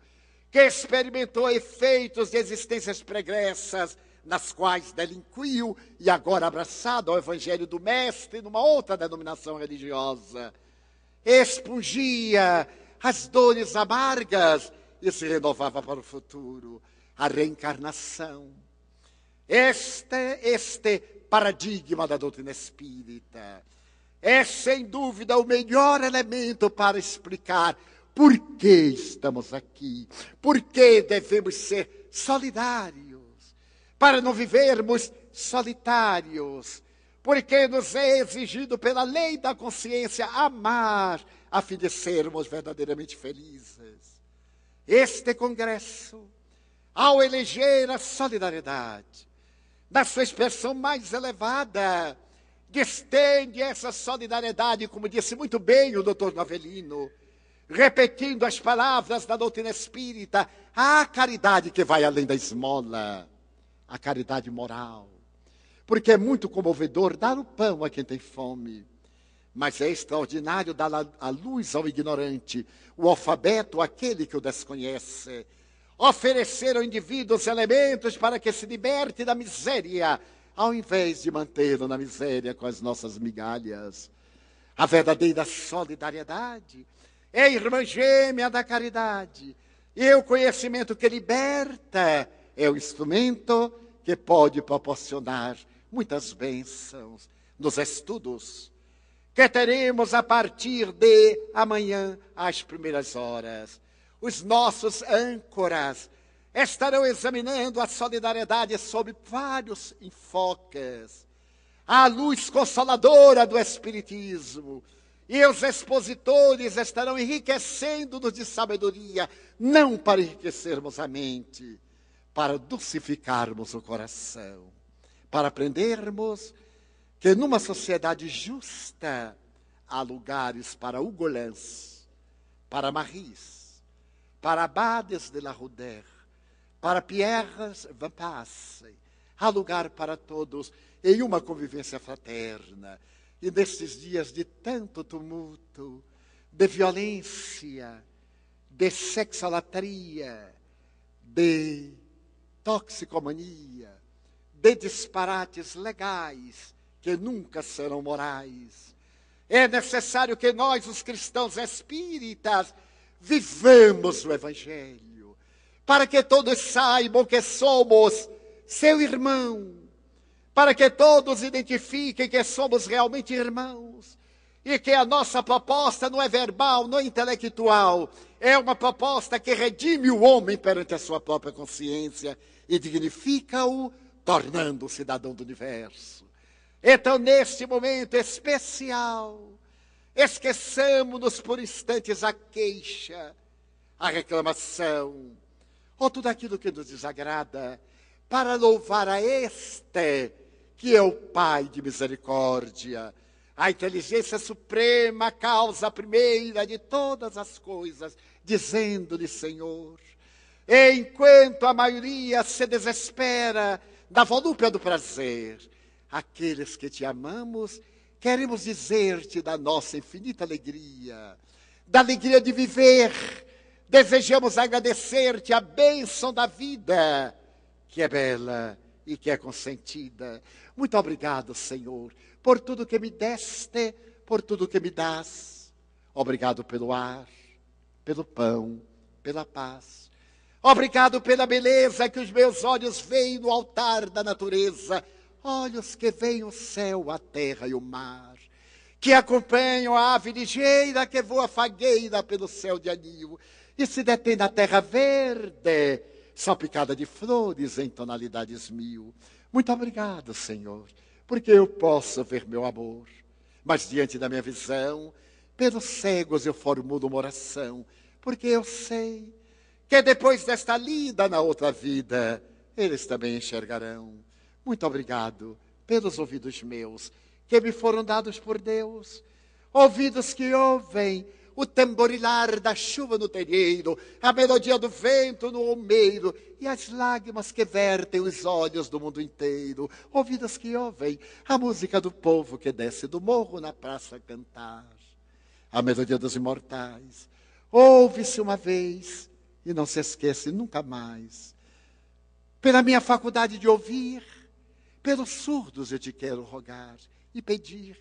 que experimentou efeitos de existências pregressas, nas quais delinquiu e agora abraçado ao evangelho do mestre numa outra denominação religiosa, expungia as dores amargas e se renovava para o futuro. A reencarnação. Este paradigma da doutrina espírita é, sem dúvida, o melhor elemento para explicar por que estamos aqui, por que devemos ser solidários, para não vivermos solitários, porque nos é exigido pela lei da consciência amar, a fim de sermos verdadeiramente felizes. Este congresso, ao eleger a solidariedade, na sua expressão mais elevada, distende essa solidariedade, como disse muito bem o doutor Novelino, repetindo as palavras da doutrina espírita, a caridade que vai além da esmola, a caridade moral. Porque é muito comovedor dar o pão a quem tem fome, mas é extraordinário dar a luz ao ignorante, o alfabeto àquele que o desconhece, oferecer ao indivíduo os elementos para que se liberte da miséria, ao invés de mantê-lo na miséria com as nossas migalhas. A verdadeira solidariedade é a irmã gêmea da caridade, e o conhecimento que liberta é o instrumento que pode proporcionar muitas bênçãos nos estudos que teremos a partir de amanhã, às primeiras horas. Os nossos âncoras estarão examinando a solidariedade sob vários enfoques. A luz consoladora do Espiritismo. E os expositores estarão enriquecendo-nos de sabedoria, não para enriquecermos a mente, para dulcificarmos o coração, para aprendermos que numa sociedade justa há lugares para Ugolãs, para Maris, para Abades de la Rudère, para Pierres Van Passe. Há lugar para todos em uma convivência fraterna. E nesses dias de tanto tumulto, de violência, de sexolatria, de toxicomania, de disparates legais que nunca serão morais, é necessário que nós, os cristãos espíritas, vivamos o Evangelho, para que todos saibam que somos seu irmão, para que todos identifiquem que somos realmente irmãos, e que a nossa proposta não é verbal, não é intelectual, é uma proposta que redime o homem perante a sua própria consciência e dignifica-o, tornando-o cidadão do universo. Então, neste momento especial, esqueçamos-nos por instantes a queixa, a reclamação, ou tudo aquilo que nos desagrada, para louvar a este, que é o Pai de misericórdia, a inteligência suprema, a causa primeira de todas as coisas, dizendo-lhe, Senhor, enquanto a maioria se desespera da volúpia do prazer, aqueles que te amamos, queremos dizer-te da nossa infinita alegria, da alegria de viver, desejamos agradecer-te a bênção da vida, que é bela e que é consentida. Muito obrigado, Senhor, por tudo que me deste, por tudo que me dás. Obrigado pelo ar, pelo pão, pela paz. Obrigado pela beleza que os meus olhos veem no altar da natureza, olhos que veem o céu, a terra e o mar, que acompanham a ave ligeira que voa fagueira pelo céu de anil e se detém na terra verde, salpicada de flores em tonalidades mil. Muito obrigado, Senhor, porque eu posso ver meu amor, mas diante da minha visão, pelos cegos eu formulo uma oração, porque eu sei que depois desta lida na outra vida, eles também enxergarão. Muito obrigado pelos ouvidos meus, que me foram dados por Deus, ouvidos que ouvem o tamborilar da chuva no terreiro, a melodia do vento no almeiro e as lágrimas que vertem os olhos do mundo inteiro, ouvidos que ouvem a música do povo que desce do morro na praça a cantar, a melodia dos imortais, ouve-se uma vez e não se esquece nunca mais. Pela minha faculdade de ouvir, pelos surdos eu te quero rogar e pedir,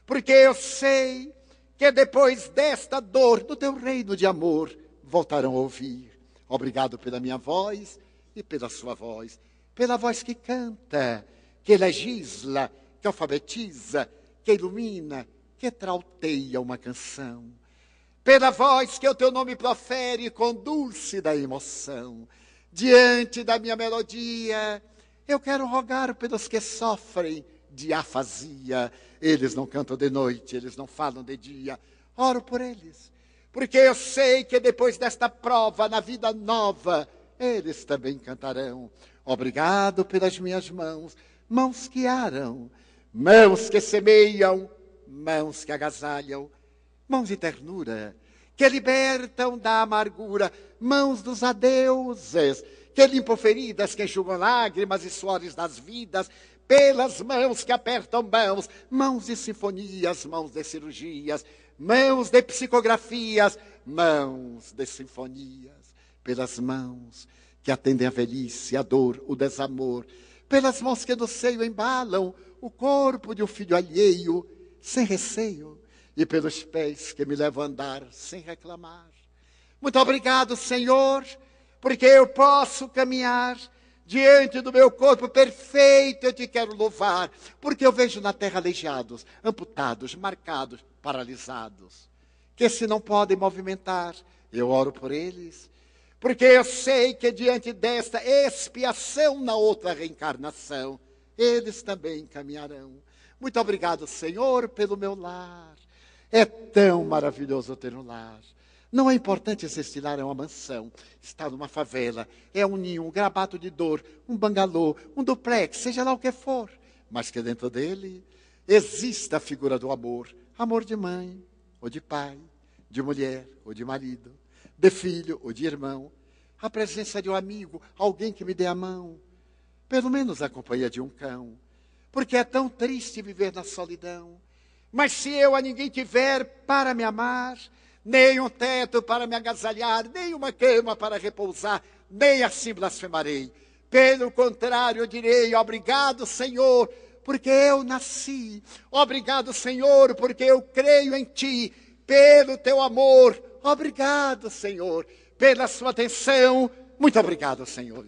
porque eu sei que depois desta dor, do teu reino de amor, voltarão a ouvir. Obrigado pela minha voz e pela sua voz, pela voz que canta, que legisla, que alfabetiza, que ilumina, que trauteia uma canção. Pela voz que o teu nome profere com dúlcida emoção. Diante da minha melodia, eu quero rogar pelos que sofrem de afasia. Eles não cantam de noite, eles não falam de dia. Oro por eles, porque eu sei que depois desta prova, na vida nova, eles também cantarão. Obrigado pelas minhas mãos, mãos que aram, mãos que semeiam, mãos que agasalham, mãos de ternura, que libertam da amargura, mãos dos adeuses, que limpam feridas, que enxugam lágrimas e suores das vidas, pelas mãos que apertam mãos, mãos de sinfonias, mãos de cirurgias, mãos de psicografias, mãos de sinfonias, pelas mãos que atendem a velhice, a dor, o desamor, pelas mãos que no seio embalam o corpo de um filho alheio, sem receio, e pelos pés que me levam a andar sem reclamar. Muito obrigado, Senhor, porque eu posso caminhar diante do meu corpo perfeito. Eu te quero louvar, porque eu vejo na terra aleijados, amputados, marcados, paralisados, que se não podem movimentar. Eu oro por eles, porque eu sei que diante desta expiação na outra reencarnação, eles também caminharão. Muito obrigado, Senhor, pelo meu lar. É tão maravilhoso ter um lar. Não é importante se este lar é uma mansão, está numa favela, é um ninho, um grabato de dor, um bangalô, um duplex, seja lá o que for, mas que dentro dele exista a figura do amor. Amor de mãe ou de pai, de mulher ou de marido, de filho ou de irmão. A presença de um amigo, alguém que me dê a mão. Pelo menos a companhia de um cão. Porque é tão triste viver na solidão. Mas se eu a ninguém tiver para me amar, nem um teto para me agasalhar, nem uma cama para repousar, nem assim blasfemarei. Pelo contrário, eu direi: obrigado, Senhor, porque eu nasci. Obrigado, Senhor, porque eu creio em Ti. Pelo Teu amor, obrigado, Senhor. Pela sua atenção, muito obrigado, Senhor.